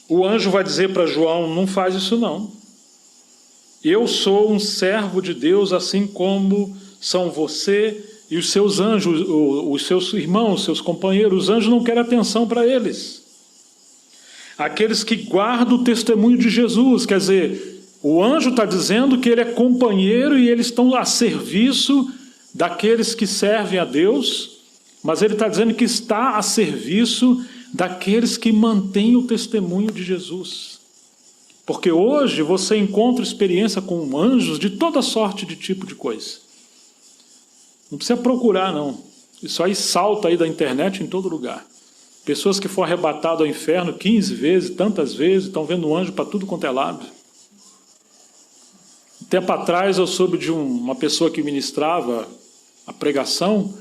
O anjo vai dizer para João, não faz isso não. Eu sou um servo de Deus, assim como são você e os seus anjos, os seus irmãos, os seus companheiros. Os anjos não querem atenção para eles. Aqueles que guardam o testemunho de Jesus, quer dizer, o anjo está dizendo que ele é companheiro e eles estão a serviço daqueles que servem a Deus, mas ele está dizendo que está a serviço daqueles que mantêm o testemunho de Jesus. Porque hoje você encontra experiência com anjos de toda sorte de tipo de coisa. Não precisa procurar, não. Isso aí salta aí da internet em todo lugar. Pessoas que foram arrebatadas ao inferno 15 vezes, tantas vezes, estão vendo um anjo para tudo quanto é lado. Tempo atrás eu soube de uma pessoa que ministrava a pregação,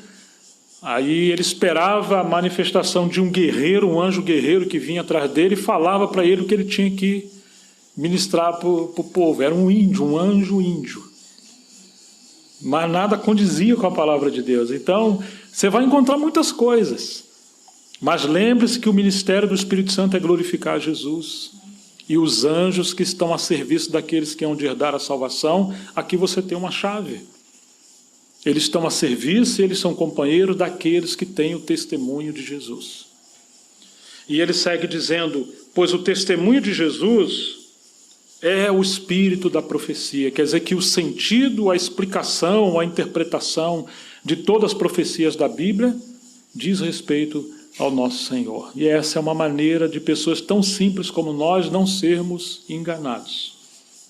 aí ele esperava a manifestação de um guerreiro, um anjo guerreiro que vinha atrás dele e falava para ele o que ele tinha que ministrar para o povo. Era um índio, um anjo índio. Mas nada condizia com a palavra de Deus. Então, você vai encontrar muitas coisas. Mas lembre-se que o ministério do Espírito Santo é glorificar Jesus. E os anjos que estão a serviço daqueles que hão de herdar a salvação, aqui você tem uma chave. Eles estão a serviço e eles são companheiros daqueles que têm o testemunho de Jesus. E ele segue dizendo, pois o testemunho de Jesus é o espírito da profecia. Quer dizer que o sentido, a explicação, a interpretação de todas as profecias da Bíblia diz respeito ao nosso Senhor. E essa é uma maneira de pessoas tão simples como nós não sermos enganados.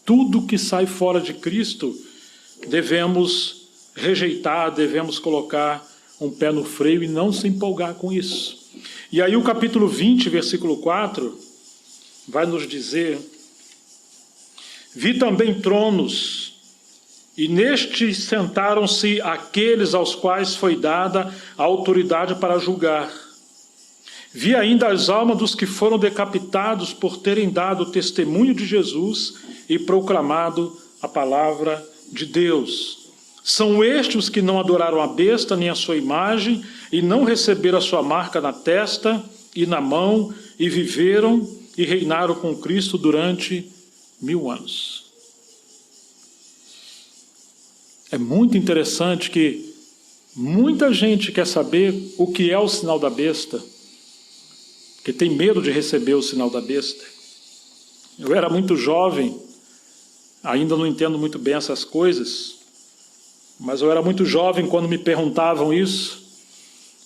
Tudo que sai fora de Cristo devemos rejeitar, devemos colocar um pé no freio e não se empolgar com isso. E aí o capítulo 20, versículo 4, vai nos dizer, vi também tronos, e nestes sentaram-se aqueles aos quais foi dada a autoridade para julgar. Vi ainda as almas dos que foram decapitados por terem dado o testemunho de Jesus e proclamado a palavra de Deus. São estes os que não adoraram a besta nem a sua imagem e não receberam a sua marca na testa e na mão e viveram e reinaram com Cristo durante 1000 anos. É muito interessante que muita gente quer saber o que é o sinal da besta, que tem medo de receber o sinal da besta. Eu era muito jovem, ainda não entendo muito bem essas coisas, mas eu era muito jovem quando me perguntavam isso.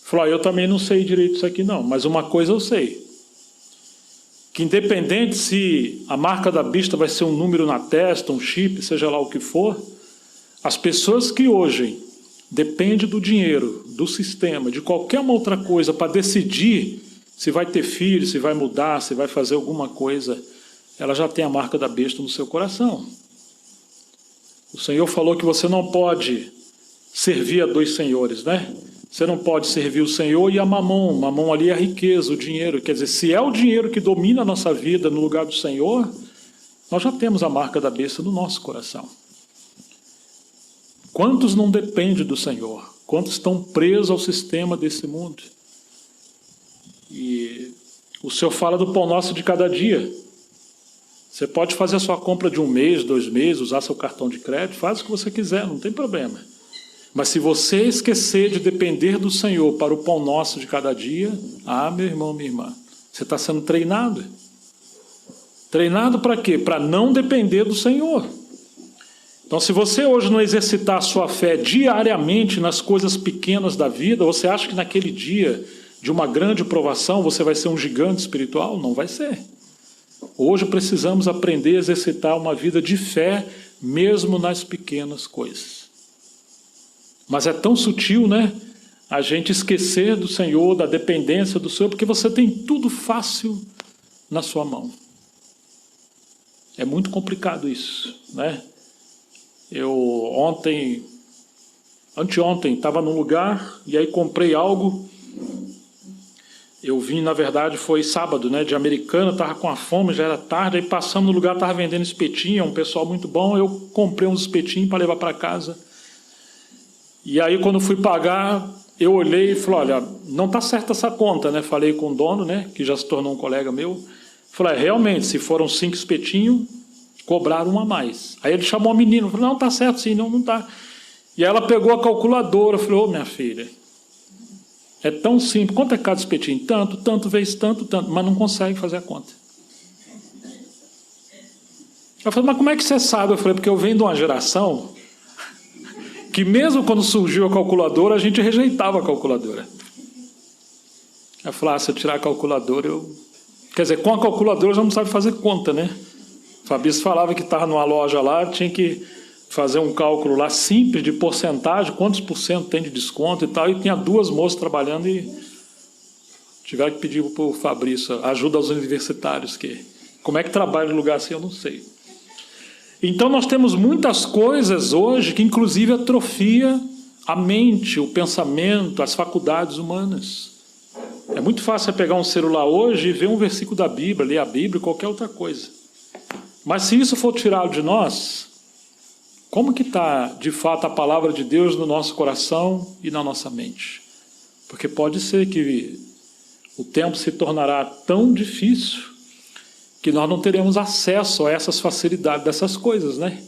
Falei, eu também não sei direito isso aqui não, mas uma coisa eu sei, que independente se a marca da besta vai ser um número na testa, um chip, seja lá o que for, as pessoas que hoje dependem do dinheiro, do sistema, de qualquer uma outra coisa para decidir se vai ter filho, se vai mudar, se vai fazer alguma coisa, ela já tem a marca da besta no seu coração. O Senhor falou que você não pode servir a 2 senhores, né? Você não pode servir o Senhor e a mamon. Mamon ali é a riqueza, o dinheiro. Quer dizer, se é o dinheiro que domina a nossa vida no lugar do Senhor, nós já temos a marca da besta no nosso coração. Quantos não dependem do Senhor? Quantos estão presos ao sistema desse mundo? E O Senhor fala do pão nosso de cada dia. Você pode fazer a sua compra de 1 mês, 2 meses, usar seu cartão de crédito, faz o que você quiser, não tem problema. Mas se você esquecer de depender do Senhor para o pão nosso de cada dia, meu irmão, minha irmã, você está sendo treinado. Treinado para quê? Para não depender do Senhor. Então, se você hoje não exercitar a sua fé diariamente nas coisas pequenas da vida, você acha que naquele dia de uma grande provação você vai ser um gigante espiritual? Não vai ser. Hoje precisamos aprender a exercitar uma vida de fé, mesmo nas pequenas coisas. Mas é tão sutil, né? A gente esquecer do Senhor, da dependência do Senhor, porque você tem tudo fácil na sua mão. É muito complicado isso, né? Eu anteontem, estava num lugar e aí comprei algo. Eu vim, na verdade, foi sábado, né, de Americana, estava com a fome, já era tarde, aí passamos no lugar, estava vendendo espetinho, um pessoal muito bom, eu comprei uns espetinhos para levar para casa. E aí, quando fui pagar, eu olhei e falei, olha, não está certa essa conta, né? Falei com o dono, né, que já se tornou um colega meu. Falei, realmente, se foram 5 espetinhos, cobraram 1 a mais. Aí ele chamou a menina, falou, não, está certo sim, não está. E aí ela pegou a calculadora, falou, minha filha, é tão simples, quanto é cada espetinho? Tanto vezes tanto, mas não consegue fazer a conta. Ela falou, mas como é que você sabe? Eu falei, porque eu venho de uma geração que mesmo quando surgiu a calculadora, a gente rejeitava a calculadora. Ela falou, se eu tirar a calculadora, Quer dizer, com a calculadora já não sabe fazer conta, né? O Fabrício falava que estava numa loja lá, tinha que fazer um cálculo lá simples de porcentagem, quantos % tem de desconto e tal, e tinha 2 moças trabalhando e tiveram que pedir para o Fabrício ajuda aos universitários, como é que trabalha no lugar assim, eu não sei. Então nós temos muitas coisas hoje que inclusive atrofia a mente, o pensamento, as faculdades humanas. É muito fácil pegar um celular hoje e ver um versículo da Bíblia, ler a Bíblia, qualquer outra coisa. Mas se isso for tirado de nós, como que está, de fato, a palavra de Deus no nosso coração e na nossa mente? Porque pode ser que o tempo se tornará tão difícil que nós não teremos acesso a essas facilidades dessas coisas, né?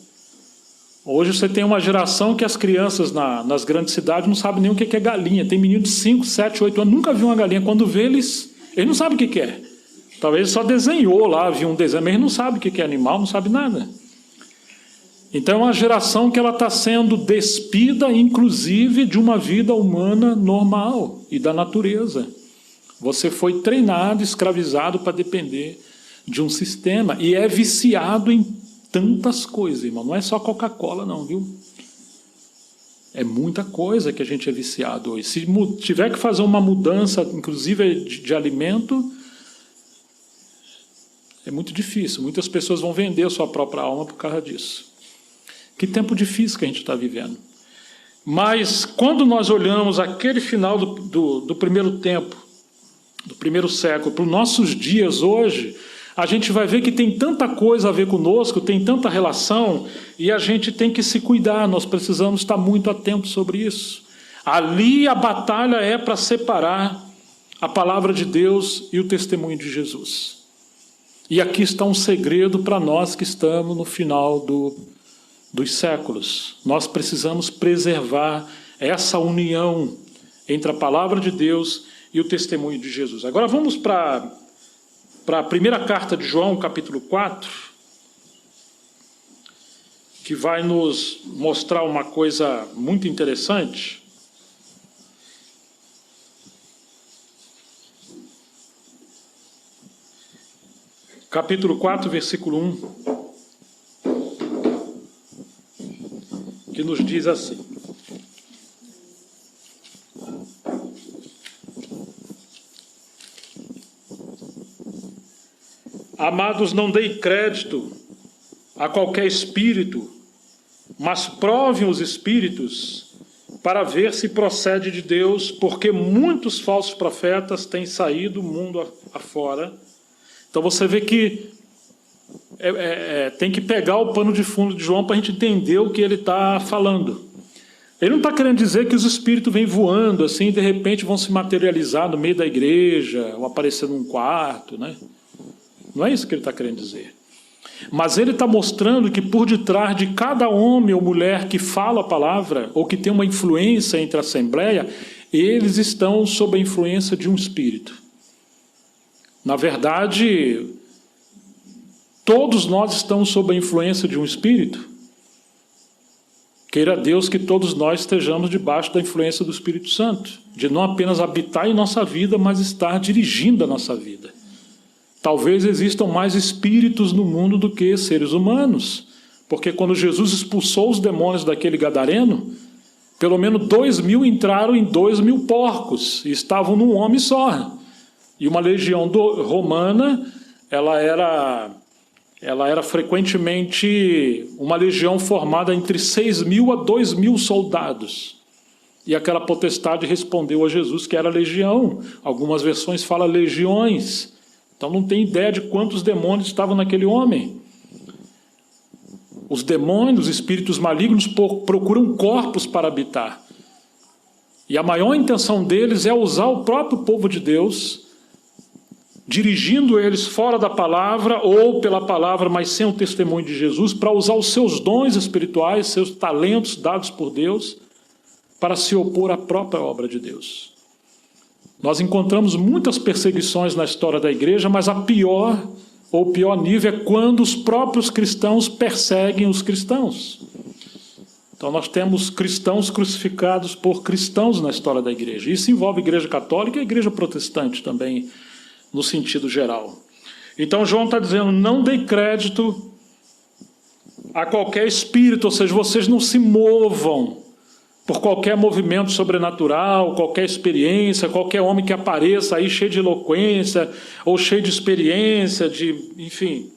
Hoje você tem uma geração que as crianças nas grandes cidades não sabem nem o que é galinha. Tem menino de 5, 7, 8 anos, nunca viu uma galinha. Quando vê, eles não sabem o que é. Talvez só desenhou lá, viu um desenho, mas ele não sabe o que é animal, não sabe nada. Então é uma geração que ela está sendo despida, inclusive, de uma vida humana normal e da natureza. Você foi treinado, escravizado para depender de um sistema e é viciado em tantas coisas, irmão. Não é só Coca-Cola, não, viu? É muita coisa que a gente é viciado hoje. Se tiver que fazer uma mudança, inclusive de alimento, é muito difícil. Muitas pessoas vão vender a sua própria alma por causa disso. Que tempo difícil que a gente está vivendo. Mas quando nós olhamos aquele final do primeiro tempo, do primeiro século, para os nossos dias hoje, a gente vai ver que tem tanta coisa a ver conosco, tem tanta relação, e a gente tem que se cuidar, nós precisamos estar muito atentos sobre isso. Ali a batalha é para separar a palavra de Deus e o testemunho de Jesus. E aqui está um segredo para nós que estamos no final dos séculos. Nós precisamos preservar essa união entre a palavra de Deus e o testemunho de Jesus. Agora vamos para a primeira carta de João, capítulo 4, que vai nos mostrar uma coisa muito interessante. Capítulo 4, versículo 1, que nos diz assim: Amados, não deem crédito a qualquer espírito, mas provem os espíritos para ver se procede de Deus, porque muitos falsos profetas têm saído mundo afora. Então você vê que tem que pegar o pano de fundo de João para a gente entender o que ele está falando. Ele não está querendo dizer que os espíritos vêm voando assim e de repente vão se materializar no meio da igreja ou aparecer num quarto, né? Não é isso que ele está querendo dizer. Mas ele está mostrando que por detrás de cada homem ou mulher que fala a palavra ou que tem uma influência entre a assembleia, eles estão sob a influência de um espírito. Na verdade, todos nós estamos sob a influência de um espírito. Queira Deus que todos nós estejamos debaixo da influência do Espírito Santo, de não apenas habitar em nossa vida, mas estar dirigindo a nossa vida. Talvez existam mais espíritos no mundo do que seres humanos, porque quando Jesus expulsou os demônios daquele gadareno, pelo menos 2.000 entraram em 2.000 porcos, e estavam num homem só. E uma legião romana, ela era frequentemente uma legião formada entre 6.000 a 2.000 soldados. E aquela potestade respondeu a Jesus que era legião. Algumas versões falam legiões. Então não tem ideia de quantos demônios estavam naquele homem. Os demônios, os espíritos malignos, procuram corpos para habitar. E a maior intenção deles é usar o próprio povo de Deus, dirigindo eles fora da palavra ou pela palavra, mas sem o testemunho de Jesus, para usar os seus dons espirituais, seus talentos dados por Deus, para se opor à própria obra de Deus. Nós encontramos muitas perseguições na história da igreja, mas o pior nível é quando os próprios cristãos perseguem os cristãos. Então nós temos cristãos crucificados por cristãos na história da igreja. Isso envolve a igreja católica e a igreja protestante também, no sentido geral. Então João está dizendo, não dê crédito a qualquer espírito, ou seja, vocês não se movam por qualquer movimento sobrenatural, qualquer experiência, qualquer homem que apareça aí cheio de eloquência, ou cheio de experiência, enfim,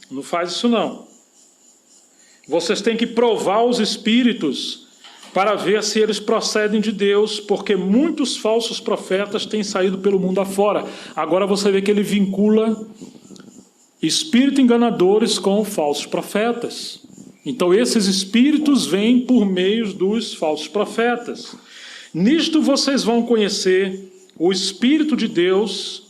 não faz isso não. Vocês têm que provar os espíritos para ver se eles procedem de Deus, porque muitos falsos profetas têm saído pelo mundo afora. Agora você vê que ele vincula espíritos enganadores com falsos profetas. Então esses espíritos vêm por meio dos falsos profetas. Nisto vocês vão conhecer o Espírito de Deus.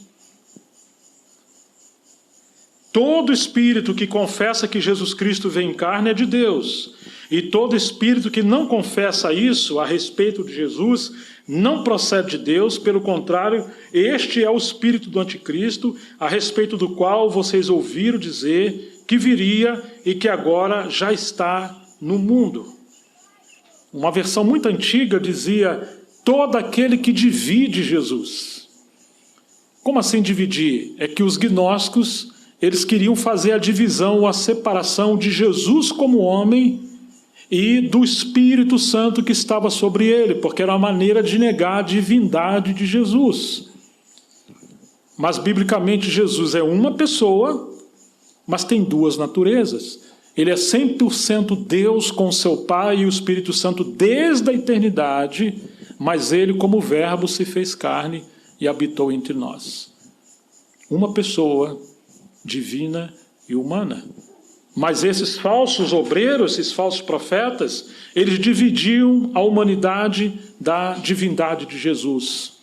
Todo espírito que confessa que Jesus Cristo veio em carne é de Deus. E todo espírito que não confessa isso a respeito de Jesus não procede de Deus, pelo contrário, este é o espírito do anticristo, a respeito do qual vocês ouviram dizer que viria e que agora já está no mundo. Uma versão muito antiga dizia, todo aquele que divide Jesus. Como assim dividir? É que os gnósticos, eles queriam fazer a divisão ou a separação de Jesus como homem e do Espírito Santo que estava sobre ele, porque era uma maneira de negar a divindade de Jesus. Mas, biblicamente, Jesus é uma pessoa, mas tem duas naturezas. Ele é 100% Deus com seu Pai e o Espírito Santo desde a eternidade, mas ele, como verbo, se fez carne e habitou entre nós. Uma pessoa divina e humana. Mas esses falsos obreiros, esses falsos profetas, eles dividiam a humanidade da divindade de Jesus.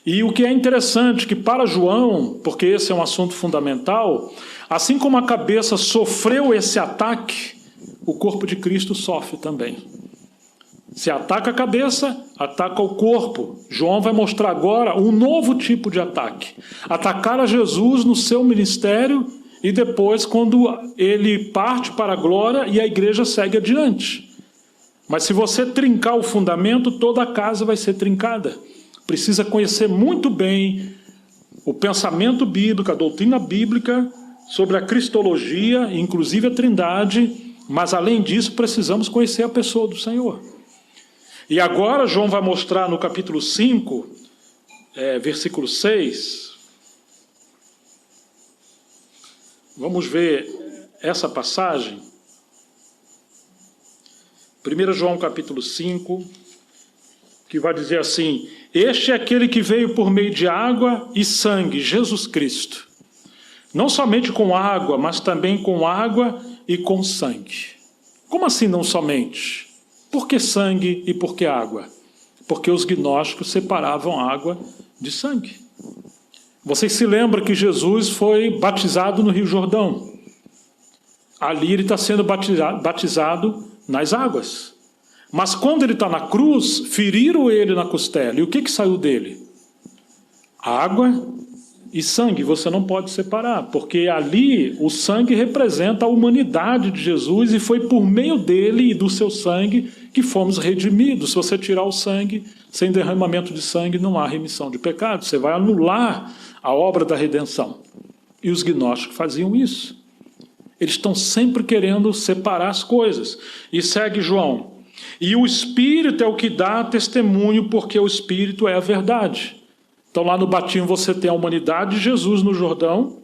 E o que é interessante, que para João, porque esse é um assunto fundamental, assim como a cabeça sofreu esse ataque, o corpo de Cristo sofre também. Se ataca a cabeça, ataca o corpo. João vai mostrar agora um novo tipo de ataque. Atacar a Jesus no seu ministério e depois quando ele parte para a glória e a igreja segue adiante. Mas se você trincar o fundamento, toda a casa vai ser trincada. Precisa conhecer muito bem o pensamento bíblico, a doutrina bíblica sobre a cristologia, inclusive a trindade, mas além disso precisamos conhecer a pessoa do Senhor. E agora João vai mostrar no capítulo 5, versículo 6, vamos ver essa passagem. 1 João capítulo 5, que vai dizer assim, este é aquele que veio por meio de água e sangue, Jesus Cristo. Não somente com água, mas também com água e com sangue. Como assim não somente? Por que sangue e por que água? Porque os gnósticos separavam água de sangue. Vocês se lembram que Jesus foi batizado no Rio Jordão. Ali ele está sendo batizado nas águas. Mas quando ele está na cruz, feriram ele na costela. E o que saiu dele? Água e sangue. Você não pode separar, porque ali o sangue representa a humanidade de Jesus e foi por meio dele e do seu sangue que fomos redimidos. Se você tirar o sangue, sem derramamento de sangue não há remissão de pecados. Você vai anular a obra da redenção. E os gnósticos faziam isso. Eles estão sempre querendo separar as coisas. E segue João. E o Espírito é o que dá testemunho, porque o Espírito é a verdade. Então lá no batismo você tem a humanidade de Jesus no Jordão,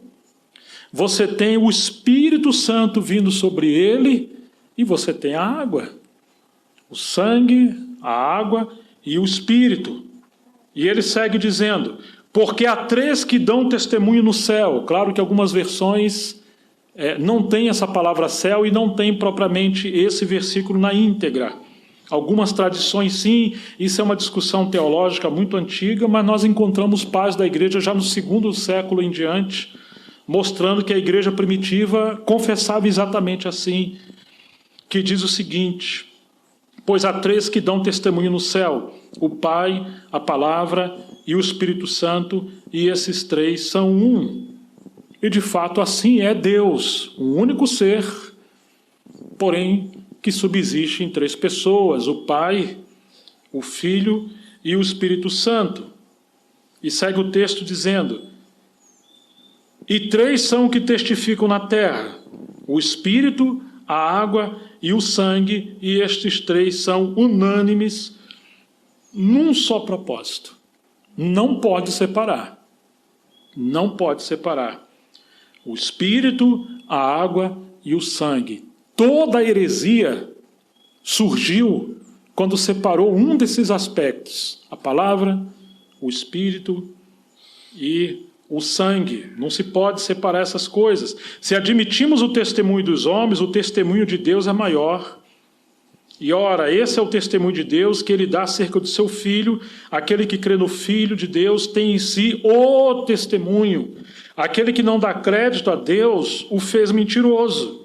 você tem o Espírito Santo vindo sobre ele, e você tem a água. O sangue, a água e o Espírito. E ele segue dizendo, porque há 3 que dão testemunho no céu. Claro que algumas versões não tem essa palavra céu e não tem propriamente esse versículo na íntegra. Algumas tradições sim, isso é uma discussão teológica muito antiga, mas nós encontramos pais da igreja já no 2º século em diante, mostrando que a igreja primitiva confessava exatamente assim, que diz o seguinte, pois há 3 que dão testemunho no céu, o Pai, a Palavra e o Espírito Santo, e esses 3 são um. E de fato assim é Deus, um único ser, porém que subsiste em 3 pessoas, o Pai, o Filho e o Espírito Santo. E segue o texto dizendo, e 3 são que testificam na terra, o Espírito, a água e o sangue, e estes 3 são unânimes num só propósito. Não pode separar. Não pode separar. O Espírito, a água e o sangue. Toda a heresia surgiu quando separou um desses aspectos, a palavra, o Espírito e o sangue. Não se pode separar essas coisas. Se admitimos o testemunho dos homens, o testemunho de Deus é maior. E ora, esse é o testemunho de Deus que ele dá acerca do seu Filho. Aquele que crê no Filho de Deus tem em si o testemunho. Aquele que não dá crédito a Deus o fez mentiroso,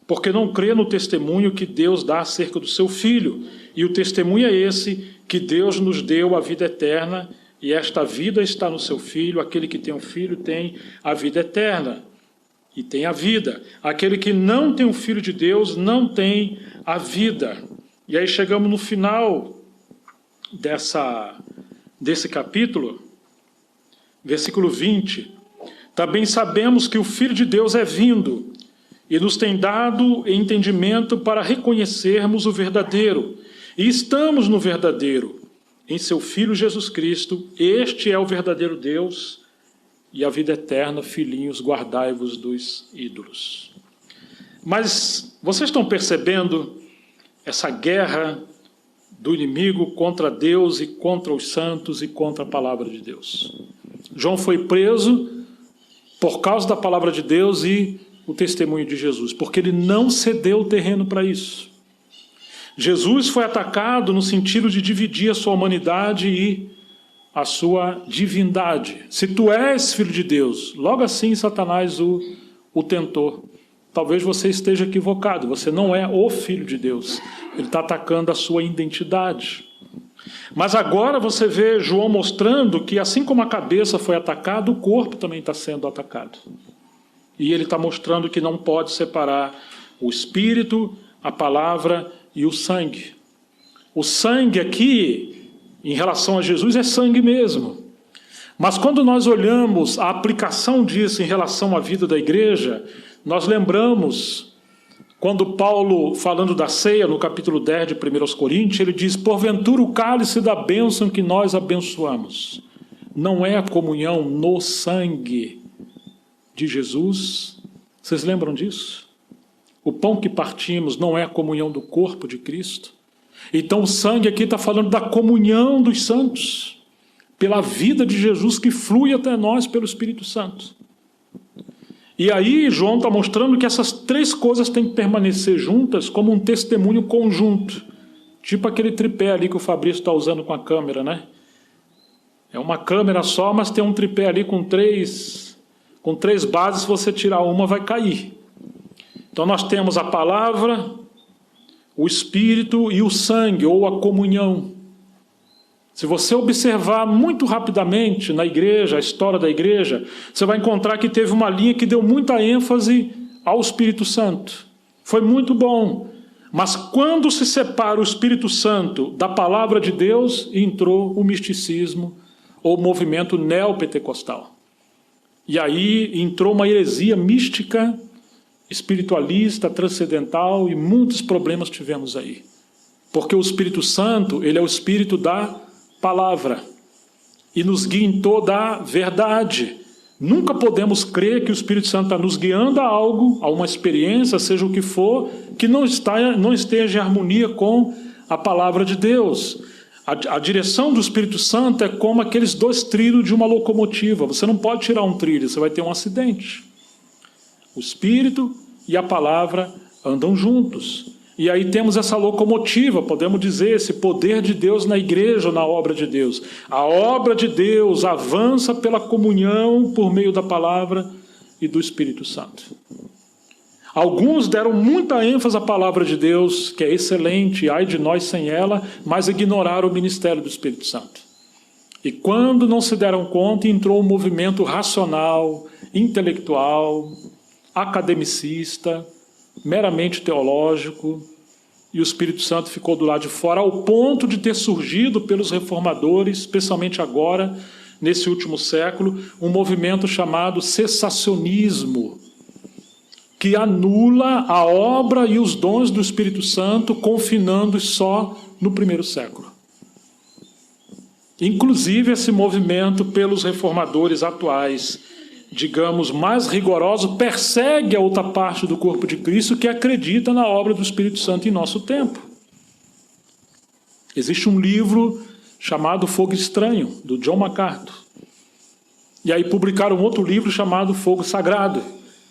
porque não crê no testemunho que Deus dá acerca do seu Filho. E o testemunho é esse, que Deus nos deu a vida eterna, e esta vida está no seu Filho. Aquele que tem um Filho tem a vida eterna, e tem a vida. Aquele que não tem o Filho de Deus não tem a vida. E aí chegamos no final desse capítulo, versículo 20. Também sabemos que o Filho de Deus é vindo, e nos tem dado entendimento para reconhecermos o verdadeiro. E estamos no verdadeiro, em seu Filho Jesus Cristo. Este é o verdadeiro Deus e a vida eterna. Filhinhos, guardai-vos dos ídolos. Mas vocês estão percebendo essa guerra do inimigo contra Deus e contra os santos e contra a palavra de Deus? João foi preso por causa da palavra de Deus e o testemunho de Jesus, porque ele não cedeu o terreno para isso. Jesus foi atacado no sentido de dividir a sua humanidade e a sua divindade. Se tu és filho de Deus, logo assim Satanás o tentou. Talvez você esteja equivocado, você não é o filho de Deus. Ele está atacando a sua identidade. Mas agora você vê João mostrando que assim como a cabeça foi atacada, o corpo também está sendo atacado. E ele está mostrando que não pode separar o Espírito, a palavra e o sangue. O sangue aqui, em relação a Jesus, é sangue mesmo. Mas quando nós olhamos a aplicação disso em relação à vida da igreja, nós lembramos, quando Paulo, falando da ceia, no capítulo 10 de 1 Coríntios, ele diz, porventura o cálice da bênção que nós abençoamos não é a comunhão no sangue de Jesus? Vocês lembram disso? O pão que partimos não é a comunhão do corpo de Cristo? Então o sangue aqui está falando da comunhão dos santos, pela vida de Jesus que flui até nós pelo Espírito Santo. E aí João está mostrando que essas 3 coisas têm que permanecer juntas como um testemunho conjunto. Tipo aquele tripé ali que o Fabrício está usando com a câmera, né? É uma câmera só, mas tem um tripé ali com três bases. Se você tirar uma, vai cair. Então nós temos a palavra, o Espírito e o sangue, ou a comunhão. Se você observar muito rapidamente na igreja, a história da igreja, você vai encontrar que teve uma linha que deu muita ênfase ao Espírito Santo. Foi muito bom. Mas quando se separa o Espírito Santo da palavra de Deus, entrou o misticismo, ou o movimento neopentecostal. E aí entrou uma heresia mística, espiritualista, transcendental, e muitos problemas tivemos aí. Porque o Espírito Santo, ele é o Espírito da palavra, e nos guia em toda a verdade. Nunca podemos crer que o Espírito Santo está nos guiando a algo, a uma experiência, seja o que for, que não esteja em harmonia com a palavra de Deus. A direção do Espírito Santo é como aqueles dois trilhos de uma locomotiva. Você não pode tirar um trilho, você vai ter um acidente. O Espírito e a palavra andam juntos. E aí temos essa locomotiva, podemos dizer, esse poder de Deus na igreja, na obra de Deus. A obra de Deus avança pela comunhão por meio da palavra e do Espírito Santo. Alguns deram muita ênfase à palavra de Deus, que é excelente, ai de nós sem ela, mas ignoraram o ministério do Espírito Santo. E quando não se deram conta, entrou um movimento racional, intelectual, academicista, meramente teológico, e o Espírito Santo ficou do lado de fora, ao ponto de ter surgido pelos reformadores, especialmente agora, nesse último século, um movimento chamado cessacionismo, que anula a obra e os dons do Espírito Santo, confinando-os só no primeiro século. Inclusive, esse movimento, pelos reformadores atuais, digamos, mais rigoroso, persegue a outra parte do corpo de Cristo que acredita na obra do Espírito Santo em nosso tempo. Existe um livro chamado Fogo Estranho, do John MacArthur. E aí publicaram outro livro chamado Fogo Sagrado,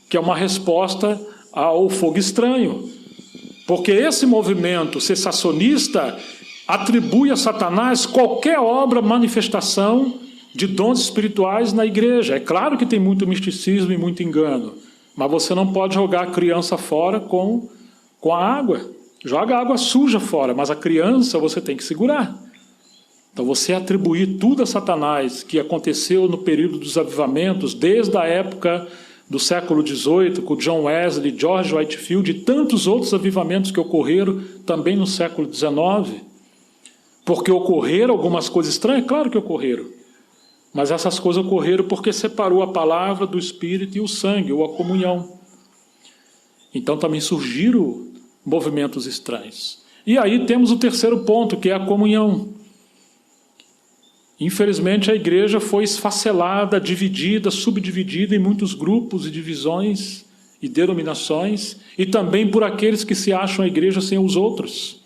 que é uma resposta ao fogo estranho. Porque esse movimento cessacionista atribui a Satanás qualquer obra, manifestação de dons espirituais na igreja. É claro que tem muito misticismo e muito engano, mas você não pode jogar a criança fora com a água. Joga a água suja fora, mas a criança você tem que segurar. Então você atribuir tudo a Satanás, que aconteceu no período dos avivamentos, desde a época do século XVIII, com John Wesley, George Whitefield e tantos outros avivamentos que ocorreram também no século XIX. Porque ocorreram algumas coisas estranhas? Claro que ocorreram. Mas essas coisas ocorreram porque separou a palavra do Espírito e o sangue, ou a comunhão. Então também surgiram movimentos estranhos. E aí temos o terceiro ponto, que é a comunhão. Infelizmente a igreja foi esfacelada, dividida, subdividida em muitos grupos e divisões e denominações, e também por aqueles que se acham a igreja sem os outros,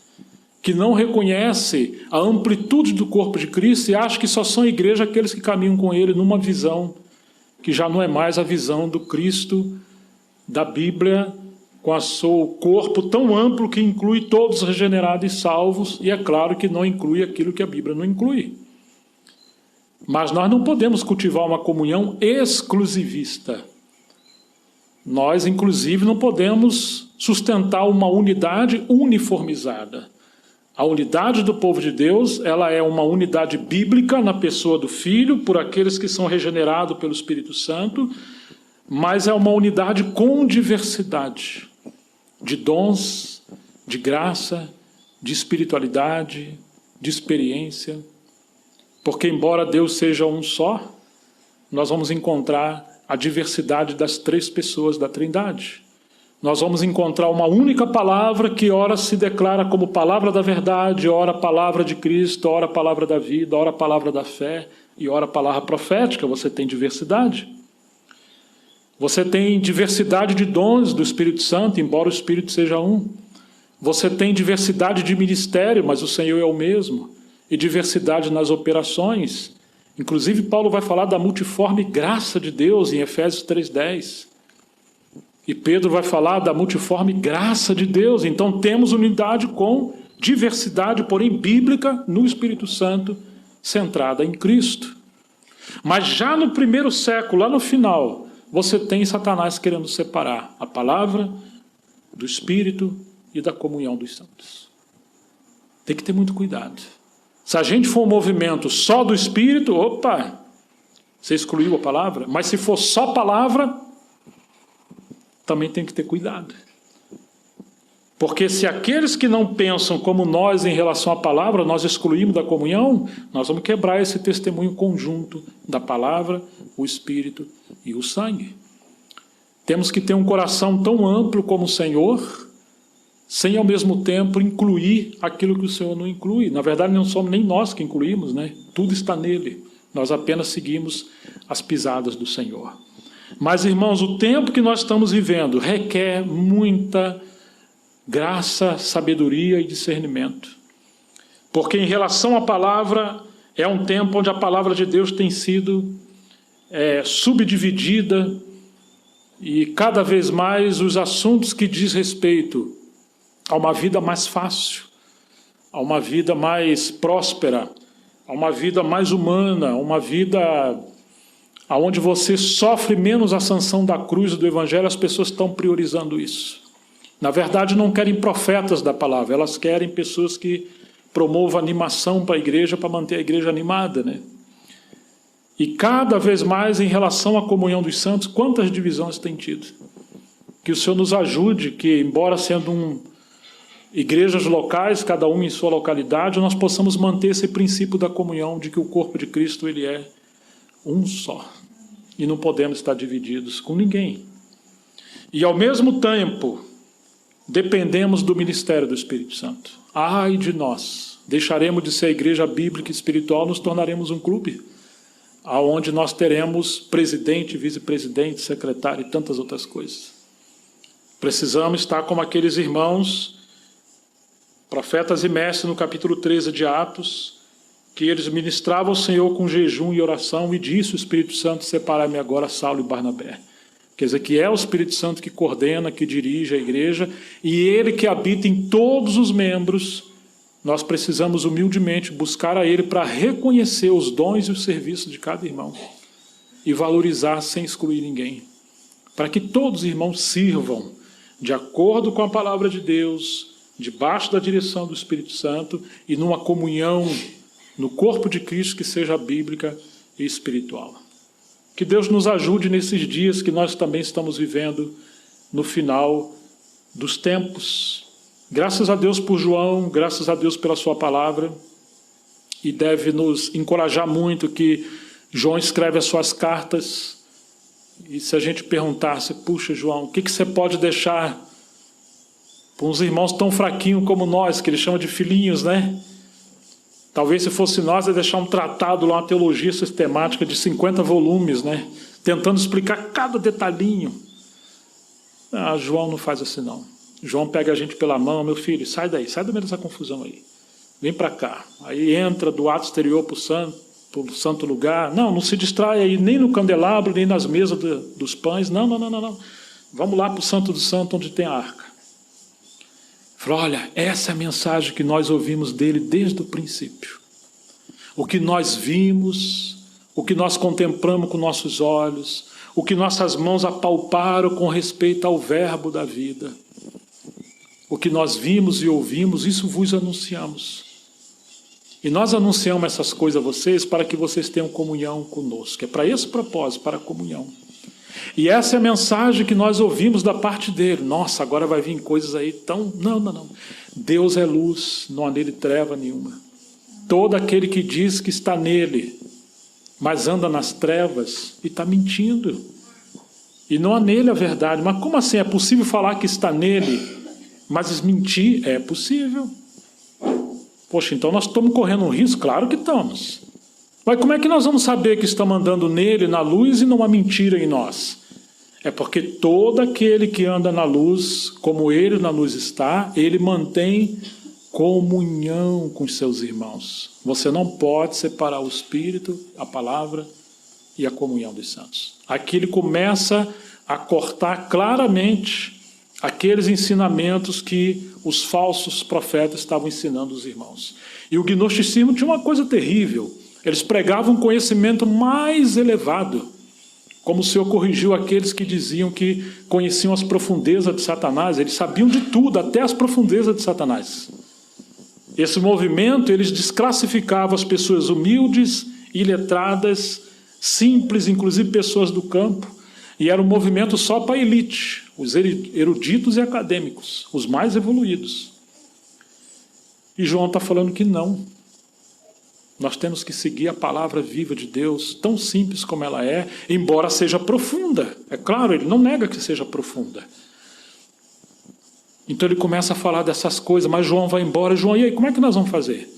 que não reconhecem a amplitude do corpo de Cristo e acham que só são igreja aqueles que caminham com ele numa visão que já não é mais a visão do Cristo, da Bíblia, com o seu corpo tão amplo que inclui todos regenerados e salvos, e é claro que não inclui aquilo que a Bíblia não inclui. Mas nós não podemos cultivar uma comunhão exclusivista. Nós, inclusive, não podemos sustentar uma unidade uniformizada. A unidade do povo de Deus, ela é uma unidade bíblica na pessoa do Filho, por aqueles que são regenerados pelo Espírito Santo, mas é uma unidade com diversidade de dons, de graça, de espiritualidade, de experiência. Porque, embora Deus seja um só, nós vamos encontrar a diversidade das três pessoas da Trindade. Nós vamos encontrar uma única palavra que ora se declara como palavra da verdade, ora palavra de Cristo, ora palavra da vida, ora palavra da fé e ora palavra profética. Você tem diversidade. Você tem diversidade de dons do Espírito Santo, embora o Espírito seja um. Você tem diversidade de ministério, mas o Senhor é o mesmo. E diversidade nas operações. Inclusive, Paulo vai falar da multiforme graça de Deus em Efésios 3:10. E Pedro vai falar da multiforme graça de Deus. Então, temos unidade com Diversidade, porém bíblica, no Espírito Santo, centrada em Cristo. Mas já no primeiro século, lá no final, você tem Satanás querendo separar a palavra do Espírito e da comunhão dos santos. Tem que ter muito cuidado. Se a gente for um movimento só do Espírito, opa, você excluiu a palavra. Mas se for só palavra, também tem que ter cuidado. Porque se aqueles que não pensam como nós em relação à palavra, nós excluímos da comunhão, nós vamos quebrar esse testemunho conjunto da palavra, o Espírito e o sangue. Temos que ter um coração tão amplo como o Senhor, sem ao mesmo tempo incluir aquilo que o Senhor não inclui. Na verdade, não somos nem nós que incluímos, né? Tudo está nele. Nós apenas seguimos as pisadas do Senhor. Mas, irmãos, o tempo que nós estamos vivendo requer muita graça, sabedoria e discernimento. Porque em relação à palavra, é um tempo onde a palavra de Deus tem sido subdividida e cada vez mais os assuntos que diz respeito a uma vida mais fácil, a uma vida mais próspera, a uma vida mais humana, uma vida onde você sofre menos a sanção da cruz do Evangelho, as pessoas estão priorizando isso. Na verdade, não querem profetas da palavra, elas querem pessoas que promovam animação para a igreja, para manter a igreja animada, né? E cada vez mais em relação à comunhão dos santos, quantas divisões tem tido? Que o Senhor nos ajude, que embora sendo igrejas locais, cada uma em sua localidade, nós possamos manter esse princípio da comunhão, de que o corpo de Cristo ele é um só. E não podemos estar divididos com ninguém. E ao mesmo tempo, dependemos do ministério do Espírito Santo. Ai de nós, deixaremos de ser a igreja bíblica e espiritual, nos tornaremos um clube, onde nós teremos presidente, vice-presidente, secretário e tantas outras coisas. Precisamos estar como aqueles irmãos, profetas e mestres, no capítulo 13 de Atos, que eles ministravam ao Senhor com jejum e oração, e disse o Espírito Santo: separai-me agora Saulo e Barnabé. Quer dizer, que é o Espírito Santo que coordena, que dirige a igreja, e ele que habita em todos os membros. Nós precisamos humildemente buscar a ele para reconhecer os dons e os serviços de cada irmão e valorizar sem excluir ninguém, para que todos os irmãos sirvam de acordo com a palavra de Deus, debaixo da direção do Espírito Santo e numa comunhão no corpo de Cristo que seja bíblica e espiritual. Que Deus nos ajude nesses dias que nós também estamos vivendo no final dos tempos. Graças a Deus por João, graças a Deus pela sua palavra, e deve nos encorajar muito que João escreve as suas cartas, e se a gente perguntasse: puxa, João, o que você pode deixar para uns irmãos tão fraquinhos como nós, que ele chama de filhinhos, né? Talvez se fosse nós, ia deixar um tratado lá, uma teologia sistemática de 50 volumes, né? Tentando explicar cada detalhinho. Ah, João não faz assim não. João pega a gente pela mão: meu filho, sai daí, sai do meio dessa confusão aí. Vem para cá. Aí entra do ato exterior para o santo lugar. Não se distrai aí, nem no candelabro, nem nas mesas dos pães. Não. Vamos lá para o santo do santo, onde tem a arca. Falou: olha, essa é a mensagem que nós ouvimos dele desde o princípio. O que nós vimos, o que nós contemplamos com nossos olhos, o que nossas mãos apalparam com respeito ao verbo da vida. O que nós vimos e ouvimos, isso vos anunciamos. E nós anunciamos essas coisas a vocês para que vocês tenham comunhão conosco. É para esse propósito, para a comunhão. E essa é a mensagem que nós ouvimos da parte dele. Nossa, agora vai vir coisas aí tão... Não. Deus é luz, não há nele treva nenhuma. Todo aquele que diz que está nele, mas anda nas trevas, e está mentindo. E não há nele a verdade. Mas como assim? É possível falar que está nele, mas mentir? É possível. Poxa, então nós estamos correndo um risco? Claro que estamos. Mas como é que nós vamos saber que estamos andando nele, na luz, e não há mentira em nós? É porque todo aquele que anda na luz, como ele na luz está, ele mantém comunhão com os seus irmãos. Você não pode separar o Espírito, a palavra e a comunhão dos santos. Aqui ele começa a cortar claramente aqueles ensinamentos que os falsos profetas estavam ensinando os irmãos. E o gnosticismo tinha uma coisa terrível. Eles pregavam um conhecimento mais elevado, como o Senhor corrigiu aqueles que diziam que conheciam as profundezas de Satanás. Eles sabiam de tudo, até as profundezas de Satanás. Esse movimento, eles desclassificavam as pessoas humildes, iletradas, simples, inclusive pessoas do campo, e era um movimento só para a elite, os eruditos e acadêmicos, os mais evoluídos. E João está falando que não. Nós temos que seguir a palavra viva de Deus, tão simples como ela é, embora seja profunda. É claro, ele não nega que seja profunda. Então ele começa a falar dessas coisas, mas João vai embora. João, e aí, como é que nós vamos fazer?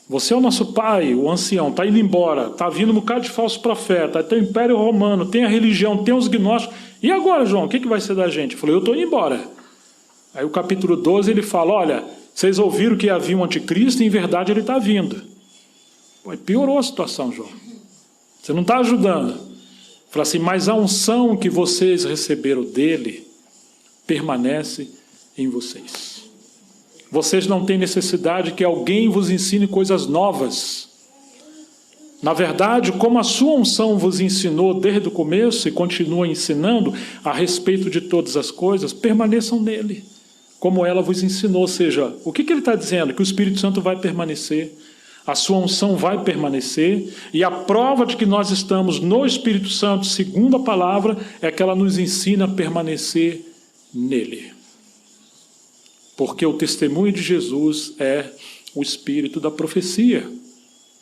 Você é o nosso pai, o ancião, está indo embora, está vindo um bocado de falso profeta, tem o Império Romano, tem a religião, tem os gnósticos. E agora, João, o que vai ser da gente? Eu falei, eu estou indo embora. Aí o capítulo 12 ele fala, olha, vocês ouviram que havia um anticristo e em verdade ele está vindo. Pô, piorou a situação, João. Você não está ajudando. Fala assim, mas a unção que vocês receberam dele permanece em vocês. Vocês não têm necessidade que alguém vos ensine coisas novas. Na verdade, como a sua unção vos ensinou desde o começo e continua ensinando a respeito de todas as coisas, permaneçam nele, como ela vos ensinou. Ou seja, o que ele está dizendo? Que o Espírito Santo vai permanecer, a sua unção vai permanecer, e a prova de que nós estamos no Espírito Santo, segundo a palavra, é que ela nos ensina a permanecer nele. Porque o testemunho de Jesus é o espírito da profecia.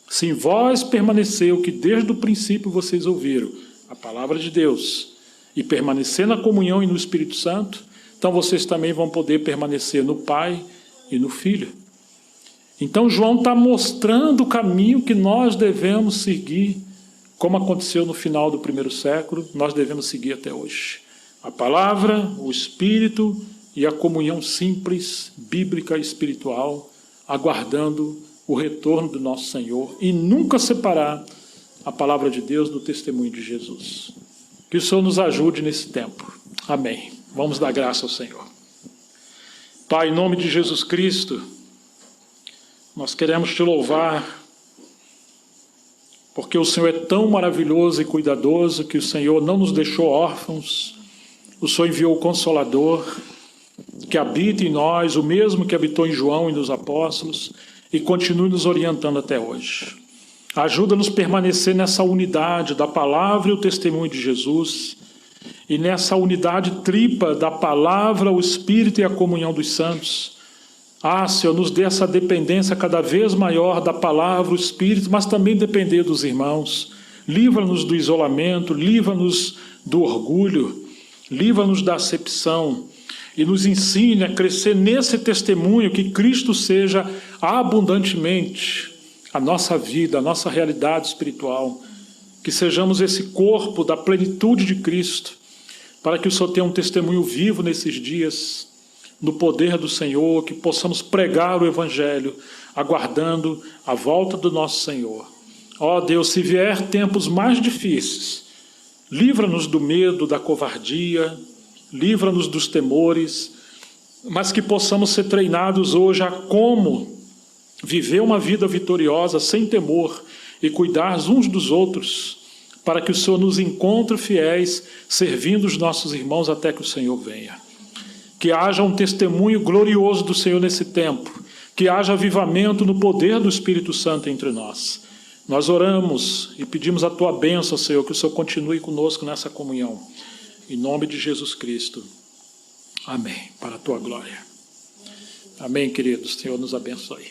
Se em vós permanecer o que desde o princípio vocês ouviram, a palavra de Deus, e permanecer na comunhão e no Espírito Santo, então vocês também vão poder permanecer no Pai e no Filho. Então João está mostrando o caminho que nós devemos seguir, como aconteceu no final do primeiro século, nós devemos seguir até hoje. A palavra, o Espírito e a comunhão simples, bíblica e espiritual, aguardando o retorno do nosso Senhor e nunca separar a palavra de Deus do testemunho de Jesus. Que o Senhor nos ajude nesse tempo. Amém. Vamos dar graça ao Senhor. Pai, em nome de Jesus Cristo, nós queremos te louvar, porque o Senhor é tão maravilhoso e cuidadoso que o Senhor não nos deixou órfãos, o Senhor enviou o Consolador, que habita em nós, o mesmo que habitou em João e nos apóstolos, e continue nos orientando até hoje. Ajuda-nos a permanecer nessa unidade da palavra e o testemunho de Jesus, e nessa unidade tripa da palavra, o Espírito e a comunhão dos santos. Senhor, nos dê essa dependência cada vez maior da palavra, o Espírito, mas também depender dos irmãos. Livra-nos do isolamento, livra-nos do orgulho, livra-nos da acepção, e nos ensine a crescer nesse testemunho, que Cristo seja abundantemente a nossa vida, a nossa realidade espiritual, que sejamos esse corpo da plenitude de Cristo, para que o Senhor tenha um testemunho vivo nesses dias, no poder do Senhor, que possamos pregar o Evangelho, aguardando a volta do nosso Senhor. Ó Deus, se vier tempos mais difíceis, livra-nos do medo, da covardia, livra-nos dos temores, mas que possamos ser treinados hoje a como viver uma vida vitoriosa, sem temor, e cuidar uns dos outros, para que o Senhor nos encontre fiéis, servindo os nossos irmãos até que o Senhor venha. Que haja um testemunho glorioso do Senhor nesse tempo, que haja avivamento no poder do Espírito Santo entre nós. Nós oramos e pedimos a tua bênção, Senhor, que o Senhor continue conosco nessa comunhão. Em nome de Jesus Cristo. Amém. Para a tua glória. Amém, queridos. Senhor nos abençoe.